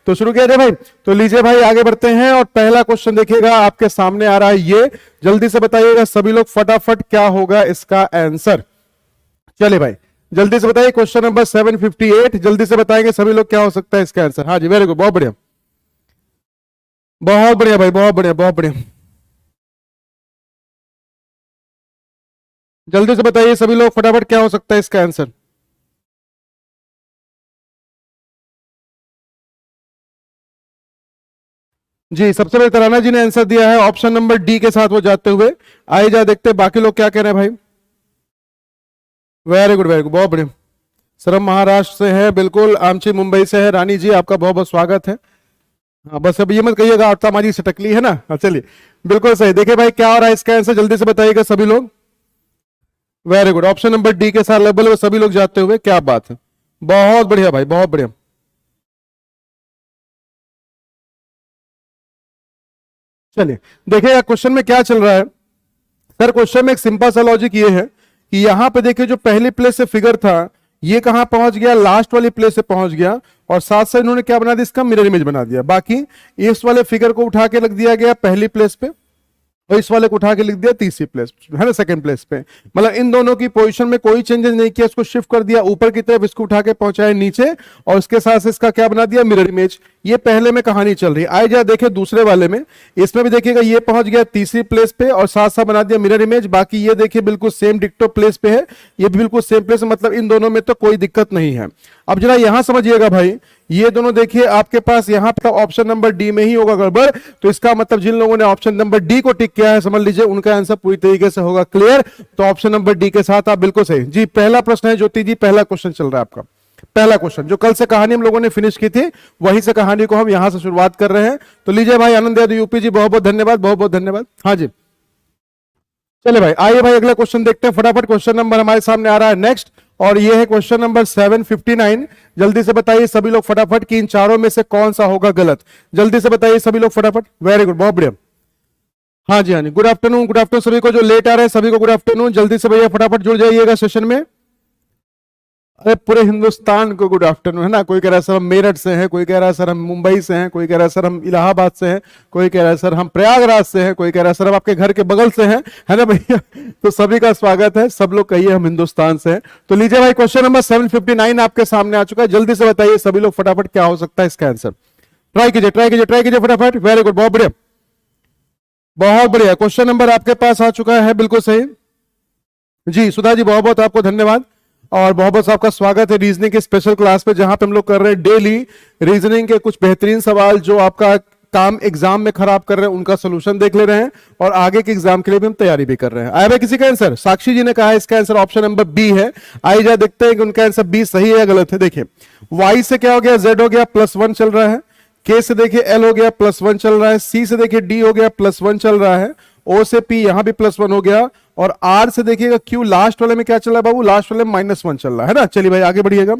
तो शुरू किया जाए भाई। तो लीजिए भाई आगे बढ़ते हैं और पहला क्वेश्चन देखिएगा आपके सामने आ रहा है, ये जल्दी से बताइएगा सभी लोग फटाफट क्या होगा इसका आंसर। चलिए भाई जल्दी से बताइए, क्वेश्चन नंबर 758 जल्दी से बताएंगे सभी लोग क्या हो सकता है इसका आंसर। हाँ जी वेरी गुड, बहुत बढ़िया बहुत बढ़िया भाई, बहुत बढ़िया बहुत बढ़िया। जल्दी से बताइए सभी लोग फटाफट क्या हो सकता है इसका आंसर। जी सबसे पहले तराना जी ने आंसर दिया है ऑप्शन नंबर डी के साथ वो जाते हुए। आइए जा देखते हैं बाकी लोग क्या कह रहे हैं भाई। वेरी गुड बहुत बढ़िया। सरम महाराष्ट्र से है, बिल्कुल। आमची मुंबई से है। रानी जी आपका बहुत बहुत स्वागत है। हाँ बस अब ये मत कहिएगा आत्मा माजी से टकली है ना। हाँ चलिए बिल्कुल सही। देखिए भाई क्या हो रहा है इसका आंसर, जल्दी से बताइएगा सभी लोग। Very good, option number D के साथ लगभग सभी लोग जाते हुए, क्या बात है, बहुत बढ़िया भाई बहुत बढ़िया। चलिए देखिएगा क्वेश्चन में क्या चल रहा है। सर क्वेश्चन में एक सिंपल सा लॉजिक ये है कि यहां पे देखिए जो पहली प्लेस से फिगर था ये कहां पहुंच गया, लास्ट वाली प्लेस से पहुंच गया, और साथ साथ इन्होंने क्या बना दिया, इसका मिरर इमेज बना दिया। बाकी इस वाले फिगर को उठा के रख दिया गया पहली प्लेस पे और इस वाले को उठा के लिख दिया तीसरी प्लेस है ना, सेकंड प्लेस पे। मतलब इन दोनों की पोजीशन में कोई चेंजेस नहीं किया, इसको शिफ्ट कर दिया ऊपर की तरफ, इसको उठा के पहुंचाया नीचे, और इसके साथ इसका क्या बना दिया, मिरर इमेज। ये पहले में कहानी चल रही है। आइए जरा देखिए दूसरे वाले में, इसमें भी देखिएगा ये पहुंच गया तीसरी प्लेस पे और साथ साथ बना दिया मिरर इमेज। बाकी ये देखिए बिल्कुल सेम डिक्टो प्लेस पे है, ये भी बिल्कुल सेम प्लेस, मतलब इन दोनों में तो कोई दिक्कत नहीं है। अब जरा यहां समझिएगा भाई, ये दोनों देखिए आपके पास यहां पर ऑप्शन नंबर डी में ही होगा गड़बड़, तो इसका मतलब जिन लोगों ने ऑप्शन नंबर डी को टिक किया है समझ लीजिए उनका आंसर पूरी तरीके से होगा क्लियर। तो ऑप्शन नंबर डी के साथ आप बिल्कुल सही। जी पहला प्रश्न है ज्योति जी, पहला क्वेश्चन चल रहा है आपका, पहला क्वेश्चन जो कल से कहानी हम लोगों ने फिनिश की थी वहीं से कहानी को हम यहां से शुरुआत कर रहे हैं। तो लीजिए भाई आनंद यादव यूपी जी, बहुत बहुत धन्यवाद बहुत बहुत धन्यवाद। हाँ जी चले भाई, आइए भाई अगला क्वेश्चन देखते हैं फटाफट। क्वेश्चन नंबर हमारे सामने आ रहा है नेक्स्ट, और ये है क्वेश्चन नंबर 759। जल्दी से बताइए सभी लोग फटाफट कि इन चारों में से कौन सा होगा गलत। जल्दी से बताइए सभी लोग फटाफट। वेरी गुड, बहुत बढ़िया। हाँ जी हाँ जी, गुड आफ्टरनून सभी को जो लेट आ रहे हैं सभी को गुड आफ्टरनून। जल्दी से भैया फटाफट जुड़ जाइएगा सेशन में। अरे पूरे हिंदुस्तान को गुड आफ्टरनून है ना। कोई कह रहा है सर हम मेरठ से हैं, कोई कह रहा है सर हम मुंबई से हैं, कोई कह रहा है सर हम इलाहाबाद से हैं, कोई कह रहा है सर हम प्रयागराज से हैं, कोई कह रहा है सर हम आपके घर के बगल से हैं, है ना भैया। तो सभी का स्वागत है, सब लोग कहिए हम हिंदुस्तान से हैं। तो लीजिए भाई क्वेश्चन नंबर 759 आपके सामने आ चुका है। जल्दी से बताइए सभी लोग फटाफट क्या हो सकता है इसका आंसर। ट्राई कीजिए फटाफट। वेरी गुड, बहुत बढ़िया बहुत बढ़िया। क्वेश्चन नंबर आपके पास आ चुका है, बिल्कुल सही जी। सुधा जी बहुत बहुत आपको धन्यवाद और बहुत बहुत आपका स्वागत है रीजनिंग के स्पेशल क्लास पे, जहां पे हम लोग कर रहे हैं डेली रीजनिंग के कुछ बेहतरीन सवाल जो आपका काम एग्जाम में खराब कर रहे हैं उनका सोल्यूशन देख ले रहे हैं, और आगे के एग्जाम के लिए भी हम तैयारी भी कर रहे हैं। आया भाई किसी का आंसर? साक्षी जी ने कहा है इसका आंसर ऑप्शन नंबर बी है। आइए जा देखते हैं कि उनका आंसर बी सही है या गलत है। देखिए वाई से क्या हो गया, जेड हो गया +1 चल रहा है, के से देखिए एल हो गया +1 चल रहा है, सी से देखिए डी हो गया +1 चल रहा है, ओ से पी यहां भी +1 हो गया, और आर से देखिएगा क्यू लास्ट वाले में क्या चल रहा है बाबू, लास्ट वाले में -1 चल रहा है ना। चलिए भाई आगे बढ़िएगा।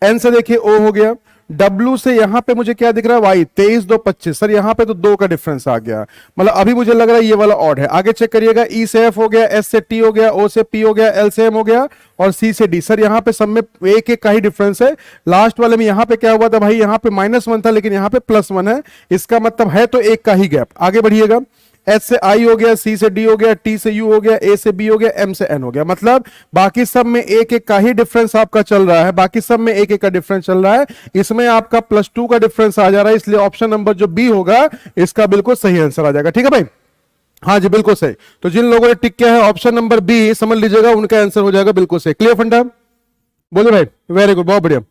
एन से देखिए ओ हो गया, डब्ल्यू से यहां पे मुझे क्या दिख रहा है वाई 23 2 25। सर यहां पे तो 2 का डिफरेंस आ गया, मतलब अभी मुझे लग रहा है ये वाला ऑड है। आगे चेक करिएगा, ई से एफ हो गया, एस से टी हो गया, ओ से पी हो गया, एल से एम हो गया, और सी से डी। सर यहाँ पे सब में एक एक का ही डिफरेंस है। लास्ट वाले में यहाँ पे क्या हुआ था भाई, यहाँ पे -1 था लेकिन यहाँ पे +1 है, इसका मतलब है तो एक का ही गैप। आगे बढ़िएगा, एच से आई हो गया, सी से डी हो गया, टी से यू हो गया, ए से बी हो गया, एम से एन हो गया, मतलब बाकी सब में एक एक का ही डिफरेंस आपका चल रहा है, बाकी सब में एक एक का डिफरेंस चल रहा है। इसमें आपका +2 का डिफरेंस आ जा रहा है, इसलिए ऑप्शन नंबर जो बी होगा इसका बिल्कुल सही आंसर आ जाएगा। ठीक है भाई, हाँ जी बिल्कुल सही। तो जिन लोगों ने टिक किया है ऑप्शन नंबर बी समझ लीजिएगा उनका आंसर हो जाएगा बिल्कुल सही। क्लियर फंडा, बोलिए भाई। वेरी गुड, बहुत बढ़िया।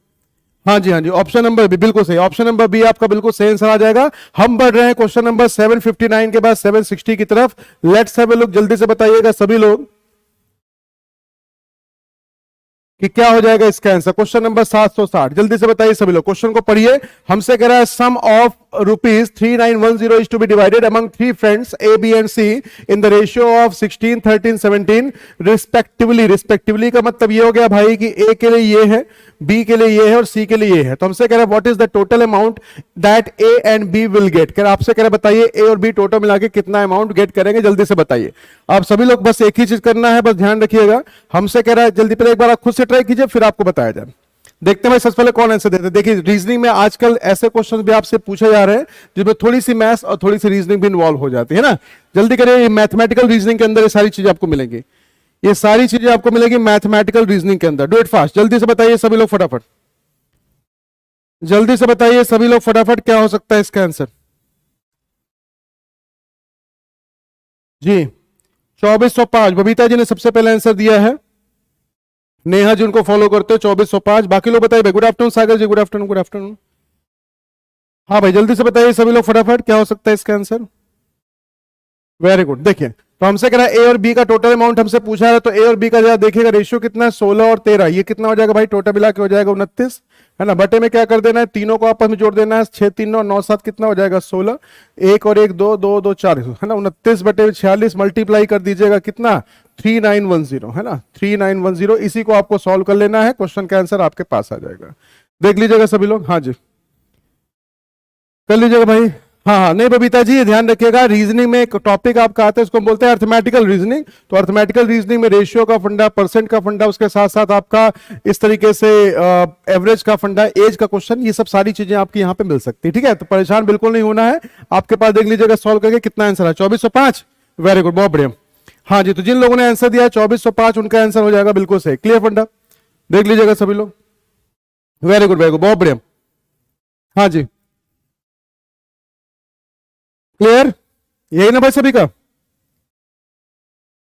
हाँ जी ऑप्शन नंबर बी बिल्कुल सही, ऑप्शन नंबर बी आपका बिल्कुल सही आंसर आ जाएगा। हम बढ़ रहे हैं क्वेश्चन नंबर 759 के बाद 760 की तरफ। लेट्स हैव अ लुक, जल्दी से बताइएगा सभी लोग कि क्या हो जाएगा इसका आंसर। क्वेश्चन नंबर 760, जल्दी से बताइए सभी लोग, क्वेश्चन को पढ़िए। हमसे कह रहा है सम of ₹3910 is to be divided among 3 friends A, B and C in the ratio of 16, 13, 17 respectively। Respectively का मतलब ये हो गया भाई कि A के लिए ये है, B के लिए ये है और C के लिए ये है। तो हमसे कह रहा है what is the total amount that A and B will get. कह रहा आपसे कह रहा बताइए A और B टोटल मिला के कितना अमाउंट गेट करेंगे, जल्दी से बताइए। आप सभी लोग बस एक ही चीज करना है, बस ध्यान रखिएगा। हमसे कह रहा है जल्दी, पहले एक बार आप खुद से ट्राई कीजिए फिर आपको बताया जाए। देखते हैं भाई सबसे पहले कौन आंसर देते हैं। देखिए रीजनिंग में आजकल ऐसे क्वेश्चन भी आपसे पूछे जा रहे हैं जिसमें थोड़ी सी मैथ्स और थोड़ी सी रीजनिंग भी इन्वॉल्व हो जाती है ना। जल्दी करिए, मैथमेटिकल रीजनिंग के अंदर ये सारी चीजें आपको मिलेंगी, ये सारी चीजें आपको मिलेगी मैथमेटिकल रीजनिंग के अंदर। डू इट फास्ट, जल्दी से बताइए सभी लोग फटाफट, जल्दी से बताइए सभी लोग फटाफट, क्या हो सकता है इसका आंसर। जी 2405, बबीता जी ने सबसे पहले आंसर दिया है, नेहा जी उनको फॉलो करते हो 2405। बाकी लोग बताइए। गुड आफ्टरनून सागर जी, गुड आफ्टरनून, गुड आफ्टरनून। हाँ भाई जल्दी से बताइए सभी लोग फटाफट, क्या हो सकता है इसका आंसर। Very good. देखिए तो हमसे कह रहा है ए और बी का टोटल अमाउंट हमसे पूछा है, तो ए और बी का जरा देखिएगा रेशियो कितना है, 16 और 13, ये कितना हो जाएगा भाई, टोटल मिला के हो जाएगा 29, है ना। बटे में क्या कर देना है, तीनों को आपस में जोड़ देना है, 6 3 9 9 7 कितना हो जाएगा 16, एक और एक 2 2 2 4, है ना। 29 बटे 46 मल्टीप्लाई कर दीजिएगा कितना, 3910, है ना, 3910। इसी को आपको सॉल्व कर लेना है, क्वेश्चन का आंसर आपके पास आ जाएगा। देख लीजिएगा सभी लोग, हाँ जी कर लीजिएगा भाई। हाँ हाँ, नहीं बबीता जी ध्यान रखिएगा, रीजनिंग में एक टॉपिक आपका आता है उसको हम बोलते हैं अर्थमेटिकल रीजनिंग। तो अर्थमेटिकल रीजनिंग में रेशियो का फंडा, परसेंट का फंडा, उसके साथ साथ आपका इस तरीके से एवरेज का फंडा, एज का क्वेश्चन, ये सब सारी चीजें आपकी यहाँ पे मिल सकती है। ठीक है, तो परेशान बिल्कुल नहीं होना है, आपके पास देख लीजिएगा सॉल्व करके कितना आंसर है, 2405। वेरी गुड, बहुत बढ़िया। हाँ जी, तो जिन लोगों ने आंसर दिया 2405 उनका आंसर हो जाएगा बिल्कुल सही। क्लियर फंडा, देख लीजिएगा सभी लोग। वेरी गुड वेरी गुड, बहुत बढ़िया। हाँ जी क्लियर, यही ना भाई सभी का।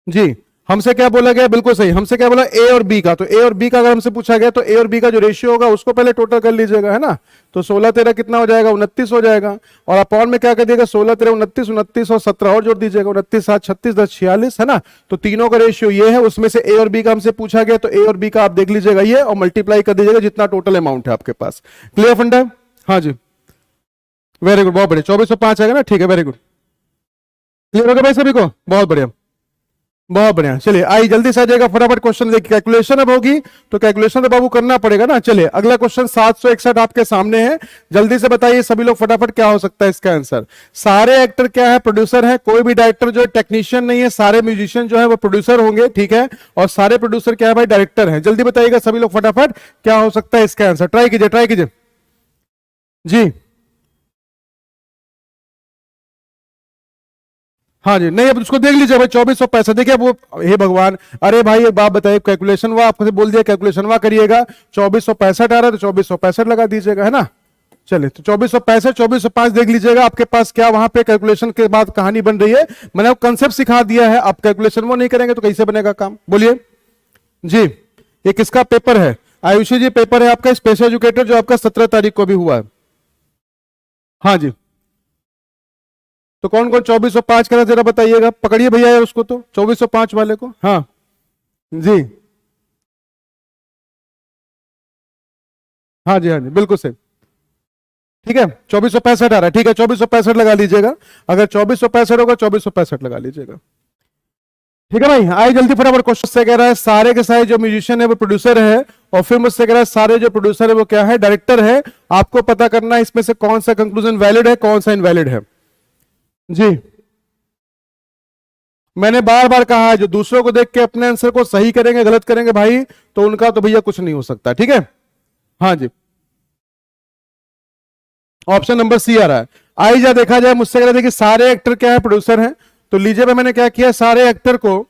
जी हमसे क्या बोला गया, बिल्कुल सही, हमसे क्या बोला ए और बी का। तो ए और बी का अगर हमसे पूछा गया तो ए और बी का जो रेशियो होगा उसको पहले टोटल कर लीजिएगा, है ना। तो 16 13 कितना हो जाएगा, 29 हो जाएगा। और अपॉन में क्या कर दिएगा, 16 13 29, 29 और 17 और जोड़ दीजिएगा, 29 7 36 10 46, है ना। तो तीनों का रेशियो ये है, उसमें से ए और बी का हमसे पूछा गया, तो ए और बी का आप देख लीजिएगा ये, और मल्टीप्लाई कर दीजिएगा जितना टोटल अमाउंट है आपके पास। क्लियर फंडा, हाँ जी वेरी गुड, बहुत बढ़िया। 2405 आएगा ना, ठीक है, वेरी गुड। क्लियर हो गया भाई सभी को, बहुत बढ़िया बहुत बढ़िया। चलिए आई जल्दी से आ जाएगा फटाफट क्वेश्चन देखिए, कैलकुलेशन अब होगी तो कैलकुलेशन तो बाबू करना पड़ेगा ना। चलिए अगला क्वेश्चन 761 आपके सामने है, जल्दी से बताइए सभी लोग फटाफट, क्या हो सकता है इसका आंसर। सारे एक्टर क्या है, प्रोड्यूसर है, कोई भी डायरेक्टर जो है टेक्नीशियन नहीं है, सारे म्यूजिशियन जो है वो प्रोड्यूसर होंगे, ठीक है। और सारे प्रोड्यूसर क्या है भाई, डायरेक्टर है। जल्दी बताइएगा सभी लोग फटाफट, क्या हो सकता है इसका आंसर। ट्राई कीजिए, ट्राई कीजिए जी। हाँ जी, नहीं अब उसको देख लीजिए भाई, 2465 देखिए वो, हे भगवान, अरे भाई एक बात बताइए, कैलकुलेशन वो आपको बोल दिया कैलकुलेशन वह करिएगा, 2465 आ रहा है तो 2465 लगा दीजिएगा, है ना। चलिए तो 2465 2405 देख लीजिएगा आपके पास क्या वहां पे कैलकुलेशन के बाद कहानी बन रही है। मैंने आपको कंसेप्ट सिखा दिया है, आप कैलकुलेशन वो नहीं करेंगे तो कैसे बनेगा काम, बोलिए जी। ये किसका पेपर है, आयुषी जी पेपर है आपका, स्पेशल एजुकेटर, जो आपका 17 तारीख को भी हुआ है। हाँ जी, तो कौन कौन 2405 का जरा बताइएगा, पकड़िए भैया यार उसको, तो 2405 वाले को, हाँ जी हाँ जी हाँ जी बिल्कुल सही, ठीक है। 2465 आ रहा है, ठीक है 2465 लगा लीजिएगा, अगर 2465 होगा 2465 लगा लीजिएगा, ठीक है भाई। आइए जल्दी फटाफट क्वेश्चन से कह रहा है सारे के सारे जो म्यूजिशियन है वो प्रोड्यूसर है, और फिर मुझसे कह रहा है सारे जो प्रोड्यूसर है वो क्या है, डायरेक्टर है। आपको पता करना है इसमें से कौन सा कंक्लूजन वैलिड है, कौन सा इनवैलिड है जी। मैंने बार बार कहा है जो दूसरों को देख के अपने आंसर को सही करेंगे गलत करेंगे भाई, तो उनका तो भैया कुछ नहीं हो सकता, ठीक है। हाँ जी, ऑप्शन नंबर सी आ रहा है। आई जा देखा जाए, मुझसे कह रहे थे कि सारे एक्टर क्या है, प्रोड्यूसर हैं। तो लीजिए भाई मैंने क्या किया, सारे एक्टर को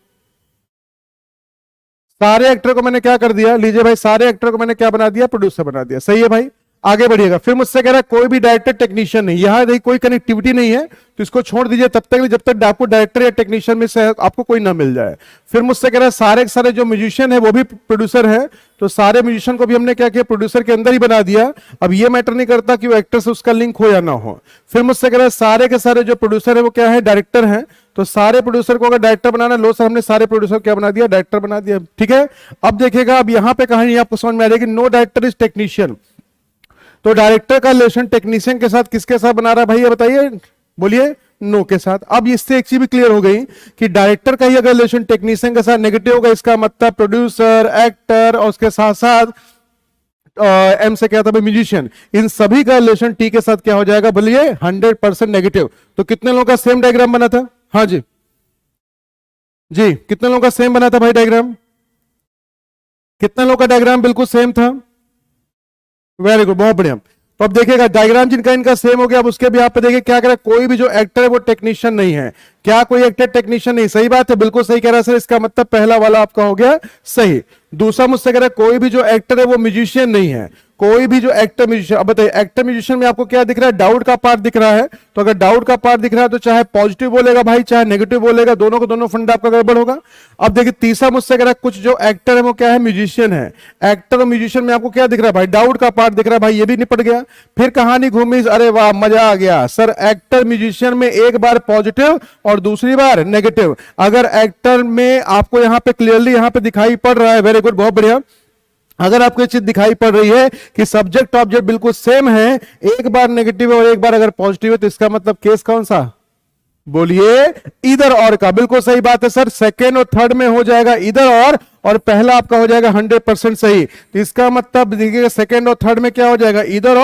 मैंने क्या कर दिया, लीजिए भाई सारे एक्टर को मैंने क्या बना दिया, प्रोड्यूसर बना दिया, सही है भाई। आगे बढ़िएगा, फिर मुझसे कह रहा है कोई भी डायरेक्टर टेक्नीशियन नहीं, यहां देखिए कोई कनेक्टिविटी नहीं है, तो इसको छोड़ दीजिए तब तक जब तक आपको डायरेक्टर या टेक्नीशियन में से आपको कोई ना मिल जाए। फिर मुझसे कह रहा है सारे के सारे जो म्यूजिशियन है वो भी प्रोड्यूसर है, तो सारे म्यूजिशियन को भी हमने क्या किया, प्रोड्यूसर के अंदर ही बना दिया। अब ये मैटर नहीं करता कि वो एक्टर से उसका लिंक हो या ना हो। फिर मुझसे कह रहा है सारे के सारे जो प्रोड्यूसर है वो क्या है, डायरेक्टर है, तो सारे प्रोड्यूसर को अगर डायरेक्टर बनाना, लो सर हमने सारे प्रोड्यूसर क्या बना दिया, डायरेक्टर बना दिया, ठीक है। अब देखिएगा, अब यहां पे कहानी आपको समझ में आ जाएगी, नो डायरेक्टर इज टेक्नीशियन। तो डायरेक्टर का रिलेशन टेक्नीशियन के साथ किसके साथ बना रहा है भाई, ये बताइए, बोलिए, नो के साथ। अब इससे एक चीज भी क्लियर हो गई कि डायरेक्टर का ही अगर रिलेशन टेक्नीशियन के साथ नेगेटिव होगा, इसका मतलब प्रोड्यूसर, एक्टर और उसके साथ साथ एम से क्या था म्यूजिशियन, इन सभी का रिलेशन टी के साथ क्या हो जाएगा, बोलिए 100% नेगेटिव। तो कितने लोगों का सेम डायग्राम बना था, हाँ जी जी, कितने लोगों का सेम बना था भाई डायग्राम, कितने लोगों का डायग्राम बिल्कुल सेम था, वेरी गुड, बहुत बढ़िया। तो अब देखिएगा डायग्राम जिनका इनका सेम हो गया। अब उसके भी आप पे देखिए क्या कह रहा है, कोई भी जो एक्टर है वो टेक्नीशियन नहीं है। क्या कोई एक्टर टेक्नीशियन नहीं? सही बात है, बिल्कुल सही कह रहा है सर। इसका मतलब पहला वाला आपका हो गया सही। दूसरा मुझसे कह रहा है कोई भी जो एक्टर है वो म्यूजिशियन नहीं है। कोई भी जो एक्टर म्यूजिशियन, अब बताइए एक्टर म्यूजिशियन में आपको क्या दिख रहा है? डाउट का पार्ट दिख रहा है। तो अगर डाउट का पार्ट दिख रहा है तो चाहे पॉजिटिव बोलेगा भाई, चाहे नेगेटिव बोलेगा, दोनों को दोनों फंडा आपका गड़बड़ होगा। अब देखिए तीसरा मुझसे कह रहा है कुछ जो एक्टर है वो क्या है? म्यूजिशियन है। एक्टर और म्यूजिशियन में आपको क्या दिख रहा है भाई? डाउट का पार्ट दिख रहा है भाई, ये भी निपट गया। फिर कहानी घूमी, अरे वाह मजा आ गया सर। एक्टर म्यूजिशियन में एक बार पॉजिटिव और दूसरी बार नेगेटिव। अगर एक्टर में आपको यहां पे क्लियरली यहां पे दिखाई पड़ रहा है, वेरी गुड, बहुत बढ़िया। अगर आपको ये चीज दिखाई पड़ रही है कि सब्जेक्ट ऑब्जेक्ट बिल्कुल सेम है, एक बार नेगेटिव है और एक बार अगर पॉजिटिव है, तो इसका मतलब केस कौन सा? बोलिए, इधर और का। बिल्कुल सही बात है सर। सेकेंड और थर्ड में हो जाएगा इधर और पहला आपका हो जाएगा 100% सही। तो इसका मतलब देखिएगा सेकेंड और थर्ड में क्या हो जाएगा? इधर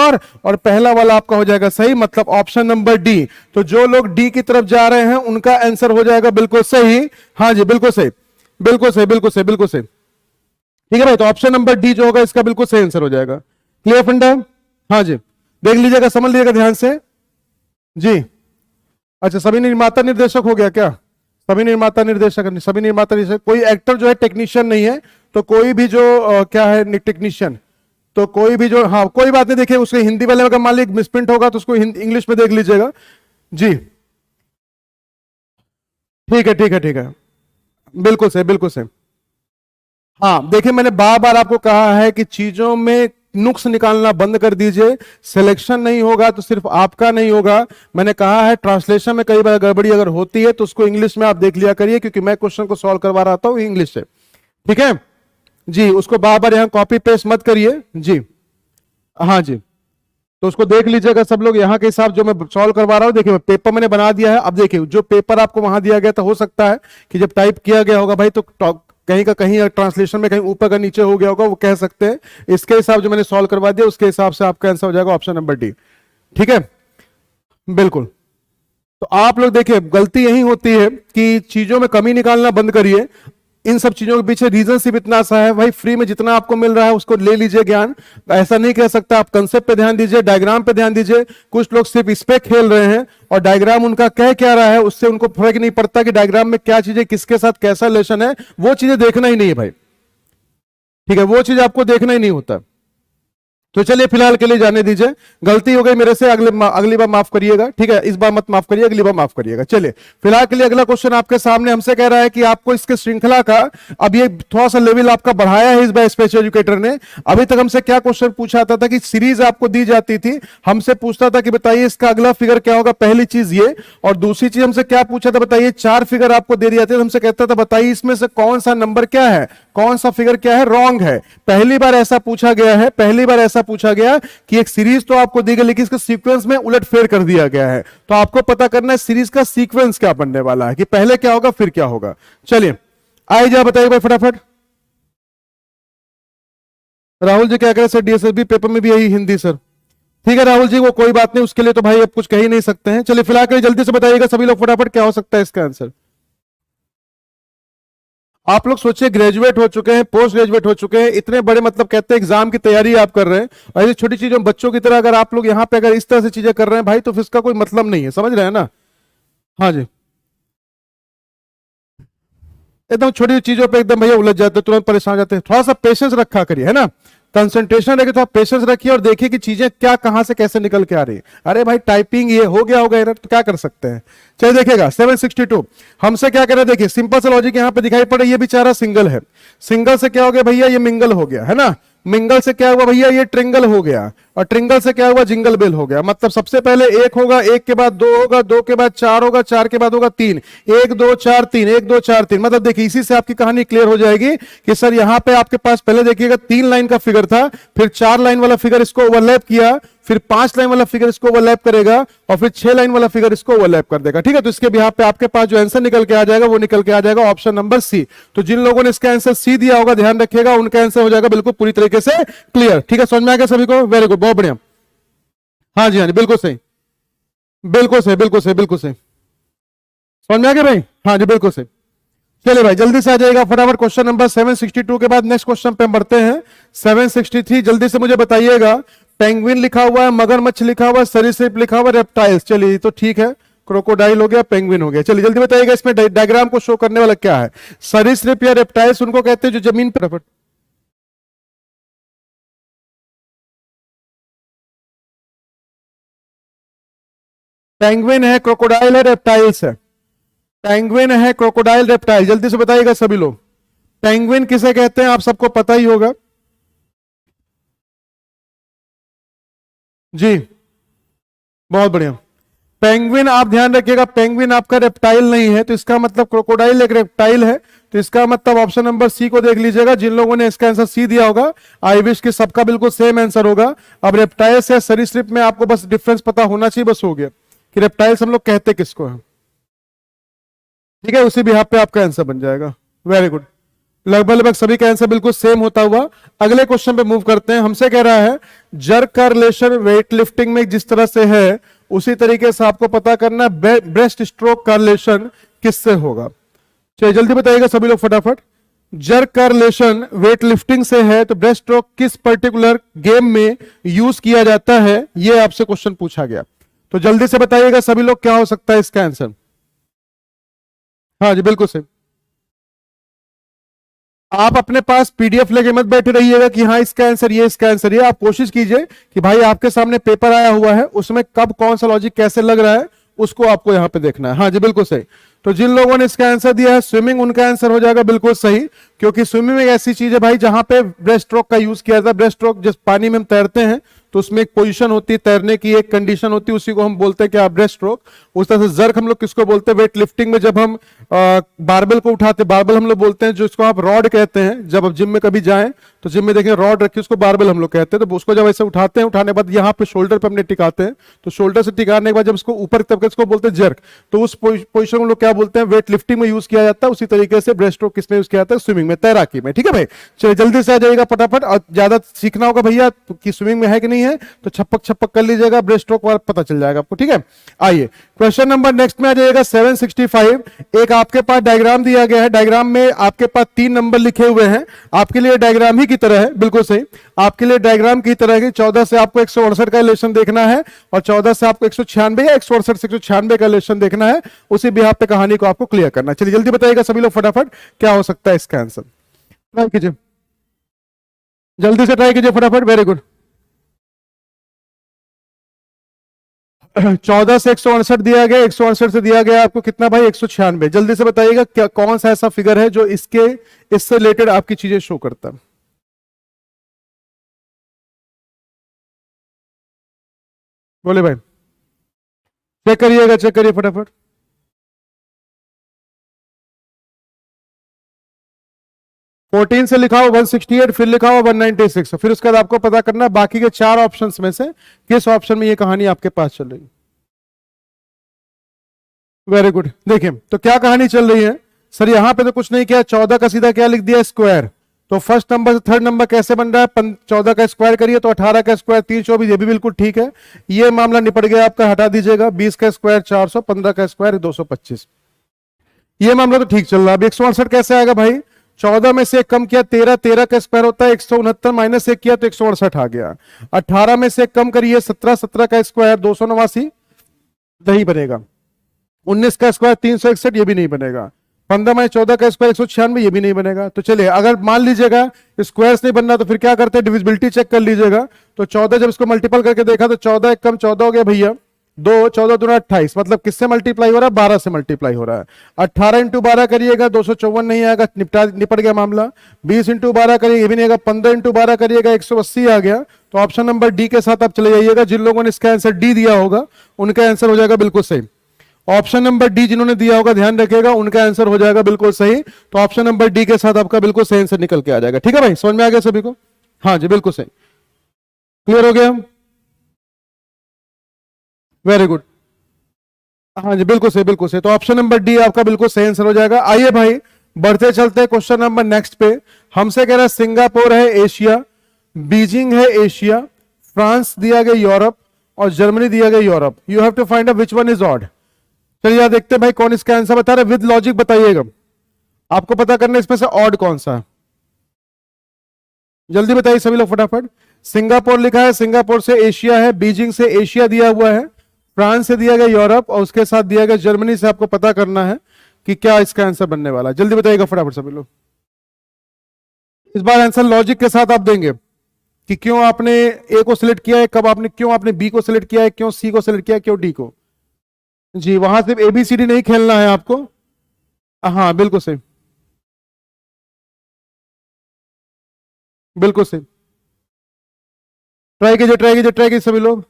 और पहला वाला आपका हो जाएगा सही, मतलब ऑप्शन नंबर डी। तो जो लोग डी की तरफ जा रहे हैं उनका आंसर हो जाएगा बिल्कुल सही। हाँ जी, बिल्कुल सही, बिल्कुल सही, बिल्कुल सही, बिल्कुल सही। ठीक है भाई, तो ऑप्शन नंबर डी जो होगा इसका बिल्कुल सही आंसर हो जाएगा। क्लियर फंडा? हाँ जी, देख लीजिएगा, समझ लीजिएगा ध्यान से जी। अच्छा, सभी निर्माता निर्देशक हो गया क्या? सभी निर्माता निर्देशक, सभी निर्माता निर्देशक। कोई एक्टर जो है टेक्नीशियन नहीं है, तो कोई भी जो क्या है टेक्नीशियन, तो कोई भी जो, हाँ कोई बात नहीं। देखिए उसके हिंदी वाले अगर मान लीजिए मिसप्रिंट होगा तो उसको इंग्लिश में देख लीजिएगा जी। ठीक है, ठीक है, ठीक है, बिल्कुल सही, बिल्कुल सही। हाँ देखिए, मैंने बार बार आपको कहा है कि चीजों में नुक्स निकालना बंद कर दीजिए। सिलेक्शन नहीं होगा तो सिर्फ आपका नहीं होगा। मैंने कहा है ट्रांसलेशन में कई बार गड़बड़ी अगर होती है तो उसको इंग्लिश में आप देख लिया करिए, क्योंकि मैं क्वेश्चन को सॉल्व करवा रहा हूं इंग्लिश से। ठीक है जी, उसको बार बार यहां कॉपी पेस्ट मत करिए जी। हाँ जी, तो उसको देख लीजिएगा सब लोग। यहाँ के हिसाब जो मैं सॉल्व करवा रहा हूँ, देखिए पेपर मैंने बना दिया है। अब देखिए जो पेपर आपको वहां दिया गया था, हो सकता है कि जब टाइप किया गया होगा भाई तो कहीं का कहीं ट्रांसलेशन में कहीं ऊपर का नीचे हो गया होगा, वो कह सकते हैं। इसके हिसाब जो मैंने सॉल्व करवा दिया उसके हिसाब से आपका आंसर हो जाएगा ऑप्शन नंबर डी। ठीक है, बिल्कुल। तो आप लोग देखिए, गलती यही होती है कि चीजों में कमी निकालना बंद करिए। इन सब चीजों के पीछे रीजन सिर्फ इतना सा है भाई, फ्री में जितना आपको मिल रहा है उसको ले लीजिए ज्ञान। ऐसा नहीं कह सकता। आप कंसेप्ट पे ध्यान दीजिए, डायग्राम पे ध्यान दीजिए। कुछ लोग सिर्फ इस पे खेल रहे हैं और डायग्राम उनका कह क्या रहा है उससे उनको फर्क नहीं पड़ता कि डायग्राम में क्या चीजें किसके साथ कैसा रिलेशन है। वो चीजें देखना ही नहीं है भाई। ठीक है, वो चीज आपको देखना ही नहीं होता। तो चलिए फिलहाल के लिए जाने दीजिए। गलती हो गई मेरे से, अगली बार माफ करिएगा। ठीक है, इस बार मत माफ करिए, अगली बार माफ करिएगा। चलिए फिलहाल के लिए अगला क्वेश्चन आपके सामने हमसे कह रहा है कि आपको इसके श्रृंखला का अब ये थोड़ा सा लेवल आपका बढ़ाया है इस बार स्पेशल एजुकेटर ने। अभी तक हमसे क्या क्वेश्चन पूछा था कि सीरीज आपको दी जाती थी, हमसे पूछता था कि बताइए इसका अगला फिगर क्या होगा। पहली चीज ये, और दूसरी चीज हमसे क्या पूछा था, बताइए 4 फिगर आपको दे दिया था, हमसे कहता था बताइए इसमें से कौन सा नंबर क्या है, कौन सा फिगर क्या है रॉन्ग है। पहली बार ऐसा पूछा गया है, पहली बार ऐसा पूछा गया कि एक सीरीज तो आपको दी गई लेकिन इसके सीक्वेंस में उलटफेर कर दिया गया है। तो आपको पता करना है सीरीज का सीक्वेंस क्या बनने वाला है, कि पहले क्या होगा फिर क्या होगा। चलिए आइए जा बताइए भाई फटाफट। राहुल जी क्या कह रहे सर, डीएसएसबी पेपर में भी यही हिंदी सर। ठीक है राहुल जी, वो कोई बात नहीं, उसके लिए तो भाई अब कुछ कह ही नहीं सकते हैं। चलिए फिलहाल के लिए जल्दी से बताइएगा सभी लोग फटाफट, क्या हो सकता है इसका आंसर। आप लोग सोचिए, ग्रेजुएट हो चुके हैं, पोस्ट ग्रेजुएट हो चुके हैं, इतने बड़े मतलब कहते हैं एग्जाम की तैयारी आप कर रहे हैं, और ऐसी छोटी चीजों बच्चों की तरह अगर आप लोग यहाँ पे अगर इस तरह से चीजें कर रहे हैं भाई, तो फिर इसका कोई मतलब नहीं है, समझ रहे हैं ना। हाँ जी, एकदम छोटी चीजों पे एकदम भैया उलझ जाते हैं, तुरंत परेशान हो जाते हैं। थोड़ा सा पेशेंस रखा करिए, है ना, कंसंट्रेशन रखिए, थोड़ा पेशेंस रखिए और देखिए कि चीजें क्या कहां से कैसे निकल के आ रही है। अरे भाई टाइपिंग ये हो गया होगा एरर, तो क्या कर सकते हैं। चलिए देखिएगा 762 हमसे क्या कर रहे हैं, देखिए सिंपल सा लॉजिक यहां पे दिखाई पड़ रहा है। ये बेचारा सिंगल है, सिंगल से क्या हो गया भैया, ये मिंगल हो गया, है ना। मिंगल से क्या हुआ भैया, ये ट्रिंगल हो गया, और ट्रिंगल से क्या हुआ, जिंगल बेल हो गया। मतलब सबसे पहले एक होगा, एक के बाद दो होगा, दो के बाद चार होगा, चार के बाद होगा तीन, एक दो चार तीन, एक दो चार तीन। मतलब देखिए इसी से आपकी कहानी क्लियर हो जाएगी कि सर यहां पे आपके पास पहले देखिएगा 3 लाइन का फिगर था, फिर 4 लाइन वाला फिगर इसको ओवरलैप किया, फिर 5 लाइन वाला फिगर इसको ओवरलैप करेगा, और फिर 6 लाइन वाला फिगर इसको ओवरलैप कर देगा। ठीक है, तो इसके बिहाफ पे आपके पास जो आंसर निकल के आ जाएगा वो निकल के आ जाएगा ऑप्शन नंबर सी। तो जिन लोगों ने इसका आंसर सी दिया होगा ध्यान रखिएगा, उनका आंसर हो जाएगा बिल्कुल पूरी तरीके से क्लियर। ठीक है, समझ में आ गया सभी को, वेरी गुड, बहुत बढ़िया। हाँ जी, हाँ जी, बिल्कुल सही, बिल्कुल सही, बिल्कुल सही, बिल्कुल सही, समझ में आ गया भाई। हाँ जी, बिल्कुल सही। चलिए भाई जल्दी से आ जाएगा फटाफट क्वेश्चन नंबर 762 के बाद नेक्स्ट क्वेश्चन पे हम बढ़ते हैं 763। जल्दी से मुझे बताइएगा, पेंगुइन लिखा हुआ है, मगरमच्छ लिखा हुआ है, सरीसृप लिखा हुआ है, रेप्टाइल्स। चलिए तो ठीक है, क्रोकोडाइल हो गया, पेंगुइन हो गया। चलिए जल्दी बताइएगा इसमें डायग्राम को शो करने वाला क्या है। सरीसृप या रेप्टाइल्स उनको कहते हैं जो जमीन पर। पेंगुइन है, क्रोकोडाइल है, रेप्टाइल्स है। पेंगुइन है, क्रोकोडाइल, रेप्टाइल। जल्दी से बताइएगा सभी लोग, पेंगुइन किसे कहते हैं आप सबको पता ही होगा जी। बहुत बढ़िया। पेंगुइन आप ध्यान रखिएगा, पेंगुइन आपका रेप्टाइल नहीं है, तो इसका मतलब क्रोकोडाइल एक रेप्टाइल है। तो इसका मतलब ऑप्शन नंबर सी को देख लीजिएगा। जिन लोगों ने इसका आंसर सी दिया होगा, आई विश कि सबका बिल्कुल सेम आंसर होगा। अब रेप्टाइल से सरीसृप में आपको बस डिफरेंस पता होना चाहिए, बस हो गया कि रेप्टाइल्स हम लोग कहते किसको है। ठीक है, उसी बिहाफ पे आपका आंसर बन जाएगा। वेरी गुड, लगभग लगभग सभी का आंसर बिल्कुल सेम होता हुआ अगले क्वेश्चन पे मूव करते हैं। हमसे कह रहा है जर्क का रिलेशन वेट लिफ्टिंग में जिस तरह से है, उसी तरीके से आपको पता करना ब्रेस्ट स्ट्रोक का रिलेशन किससे होगा। चलिए जल्दी बताइएगा सभी लोग फटाफट। जर्क का रिलेशन वेट लिफ्टिंग से है, तो ब्रेस्ट स्ट्रोक किस पर्टिकुलर गेम में यूज किया जाता है, यह आपसे क्वेश्चन पूछा गया। तो जल्दी से बताइएगा सभी लोग, क्या हो सकता है इसका आंसर। हाँ जी बिल्कुल सही। आप अपने पास पीडीएफ लेके मत बैठे रहिएगा कि हाँ इसका आंसर ये, इसका आंसर ये। आप कोशिश कीजिए कि भाई आपके सामने पेपर आया हुआ है, उसमें कब कौन सा लॉजिक कैसे लग रहा है, उसको आपको यहां पे देखना है। हाँ जी बिल्कुल सही। तो जिन लोगों ने इसका आंसर दिया है स्विमिंग, उनका आंसर हो जाएगा बिल्कुल सही, क्योंकि स्विमिंग एक ऐसी चीज है भाई जहां पे ब्रेस्ट स्ट्रोक का यूज किया जाता है। ब्रेस्ट स्ट्रोक जिस पानी में हम तैरते हैं तो उसमें एक पोजीशन होती है, तैरने की एक कंडीशन होती है, उसी को हम बोलते हैं क्या, ब्रेस्ट स्ट्रोक। उस तरह से जर्क हम लोग किसको बोलते हैं, वेट लिफ्टिंग में जब हम बारबेल को उठाते, बारबेल हम लोग बोलते हैं, जो इसको आप रॉड कहते हैं। जब आप जिम में कभी जाएं तो जिम में देखें रॉड रखी, उसको बारबेल हम लोग कहते हैं। तो उसको जब ऐसे उठाते हैं, उठाने के बाद यहाँ पे शोल्डर पे अपने टिकाते हैं, तो शोल्डर से टिकाने के बाद जब इसको ऊपर तब इसको बोलते हैं जर्क। तो उस पोजिशन को लोग क्या बोलते हैं, वेट लिफ्टिंग में यूज किया जाता है। उसी तरीके से ब्रेस्ट स्ट्रोक किसमें यूज किया जाता है, स्विमिंग में, तैराकी में। ठीक है भाई, चलिए जल्दी से आ जाइएगा फटाफट। और ज्यादा सीखना होगा भैया कि स्विमिंग में है कि नहीं है, तो छप्पक छप्पक कर लीजिएगा, ब्रेस्ट स्ट्रोक वाला पता चल जाएगा आपको। ठीक है, आइए क्वेश्चन नंबर नेक्स्ट में आ जाइएगा 765। एक आपके पास डायग्राम दिया गया है, डायग्राम में आपके पास 3 नंबर लिखे हुए हैं। आपके लिए डायग्राम ही की तरह है, बिल्कुल सही, आपके लिए डायग्राम की तरह है। 14 से आपको 168 का रिलेशन देखना है, और 14 से आपको 196 या 168 से 196 का रिलेशन देखना है। उसी बिहाफ पे कहानी को आपको क्लियर करना है। चलिए जल्दी बताइएगा सभी लोग फटाफट, क्या हो सकता है इसका आंसर। ट्राई कीजिए, जल्दी से ट्राई कीजिए फटाफट। Very good. 14 से 168 दिया गया, 168 से दिया गया आपको कितना भाई, 196। जल्दी से बताइएगा क्या, कौन सा ऐसा फिगर है जो इससे रिलेटेड आपकी चीजें शो करता है। बोले भाई, चेक करिएगा, चेक करिए फटाफट। फोर्टीन से लिखा हो 168, फिर लिखा हो 196, फिर उसके बाद आपको पता करना बाकी के 4 ऑप्शंस में से किस ऑप्शन में ये कहानी आपके पास चल रही है। Very good. देखिए तो क्या कहानी चल रही है सर, यहां पे तो कुछ नहीं किया, 14 का सीधा क्या लिख दिया, स्क्वायर। तो फर्स्ट नंबर से थर्ड नंबर कैसे बन रहा है, 14 का स्क्वायर करिए तो 18 का स्क्वायर 324, ये भी बिल्कुल ठीक है। ये मामला निपट गया आपका, हटा दीजिएगा। 20 का स्क्वायर 400, 15 का स्क्वायर 225, ये मामला तो ठीक चल रहा है। अब 168 कैसे आएगा भाई, 14 में से एक कम किया 13, 13 का स्क्वायर होता है 169, माइनस 1 किया तो 168 आ गया। 18 में से एक कम करिए 17, 17 का स्क्वायर 289, नहीं बनेगा। 19 का स्क्वायर 361, ये भी नहीं बनेगा। 15 में 14 का स्क्वायर 196, ये भी नहीं बनेगा। तो चलिए अगर मान लीजिएगा स्क्वायर्स नहीं बनना तो फिर क्या करते हैं, डिविजिबिलिटी चेक कर लीजिएगा। तो 14 जब इसको मल्टीपल करके देखा तो 14 एक कम 14 हो गया भैया, 2 14 दूना 28, मतलब किससे मल्टीप्लाई हो रहा है, 12 से मल्टीप्लाई हो रहा है। 18 इंटू 12 करिएगा 254 नहीं आएगा, निपट गया मामला। 20 इंटू 12 करिएगा, ये भी नहीं आएगा। 15 इंटू 12 करिएगा 180 आ गया। तो ऑप्शन नंबर डी के साथ आप चले जाइएगा। जिन लोगों ने इसका आंसर डी दिया होगा उनका आंसर हो जाएगा बिल्कुल सही। ऑप्शन नंबर डी जिन्होंने दिया होगा ध्यान रखिएगा, उनका आंसर हो जाएगा बिल्कुल सही। तो ऑप्शन नंबर डी के साथ आपका बिल्कुल सही आंसर निकल के आ जाएगा। ठीक है भाई, समझ में आ गया सभी को। हाँ जी बिल्कुल सही, क्लियर हो गया। वेरी गुड, हाँ जी बिल्कुल सही, बिल्कुल सही। तो ऑप्शन नंबर डी आपका बिल्कुल सही आंसर हो जाएगा। आइए भाई बढ़ते चलते हैं क्वेश्चन नंबर नेक्स्ट पे। हमसे कह रहा है सिंगापुर है एशिया, बीजिंग है एशिया, फ्रांस दिया गया यूरोप, और जर्मनी दिया गया Europe. You have to find out which one is odd. चलिए देखते हैं भाई कौन इसका आंसर बता रहा है, विद लॉजिक बताइएगा। आपको पता करना है इसमें से ऑड कौन सा है, जल्दी बताइए सभी लोग फटाफट। सिंगापुर लिखा है, सिंगापुर से एशिया है, बीजिंग से एशिया दिया हुआ है, फ्रांस से दिया गया यूरोप, और उसके साथ दिया गया जर्मनी से। आपको पता करना है कि क्या इसका आंसर बनने वाला है, जल्दी बताइएगा फटाफट सभी लोग। इस बार आंसर लॉजिक के साथ आप देंगे कि क्यों आपने ए को सिलेक्ट किया है, कब आपने, क्यों आपने बी को सिलेक्ट किया है, क्यों सी को सिलेक्ट किया है, क्यों डी को। जी, वहां सिर्फ एबीसीडी नहीं खेलना है आपको। हाँ बिल्कुल सही, बिल्कुल सही। ट्राई कीजिए, ट्राई कीजिए, ट्राई कीजिए सभी लोग।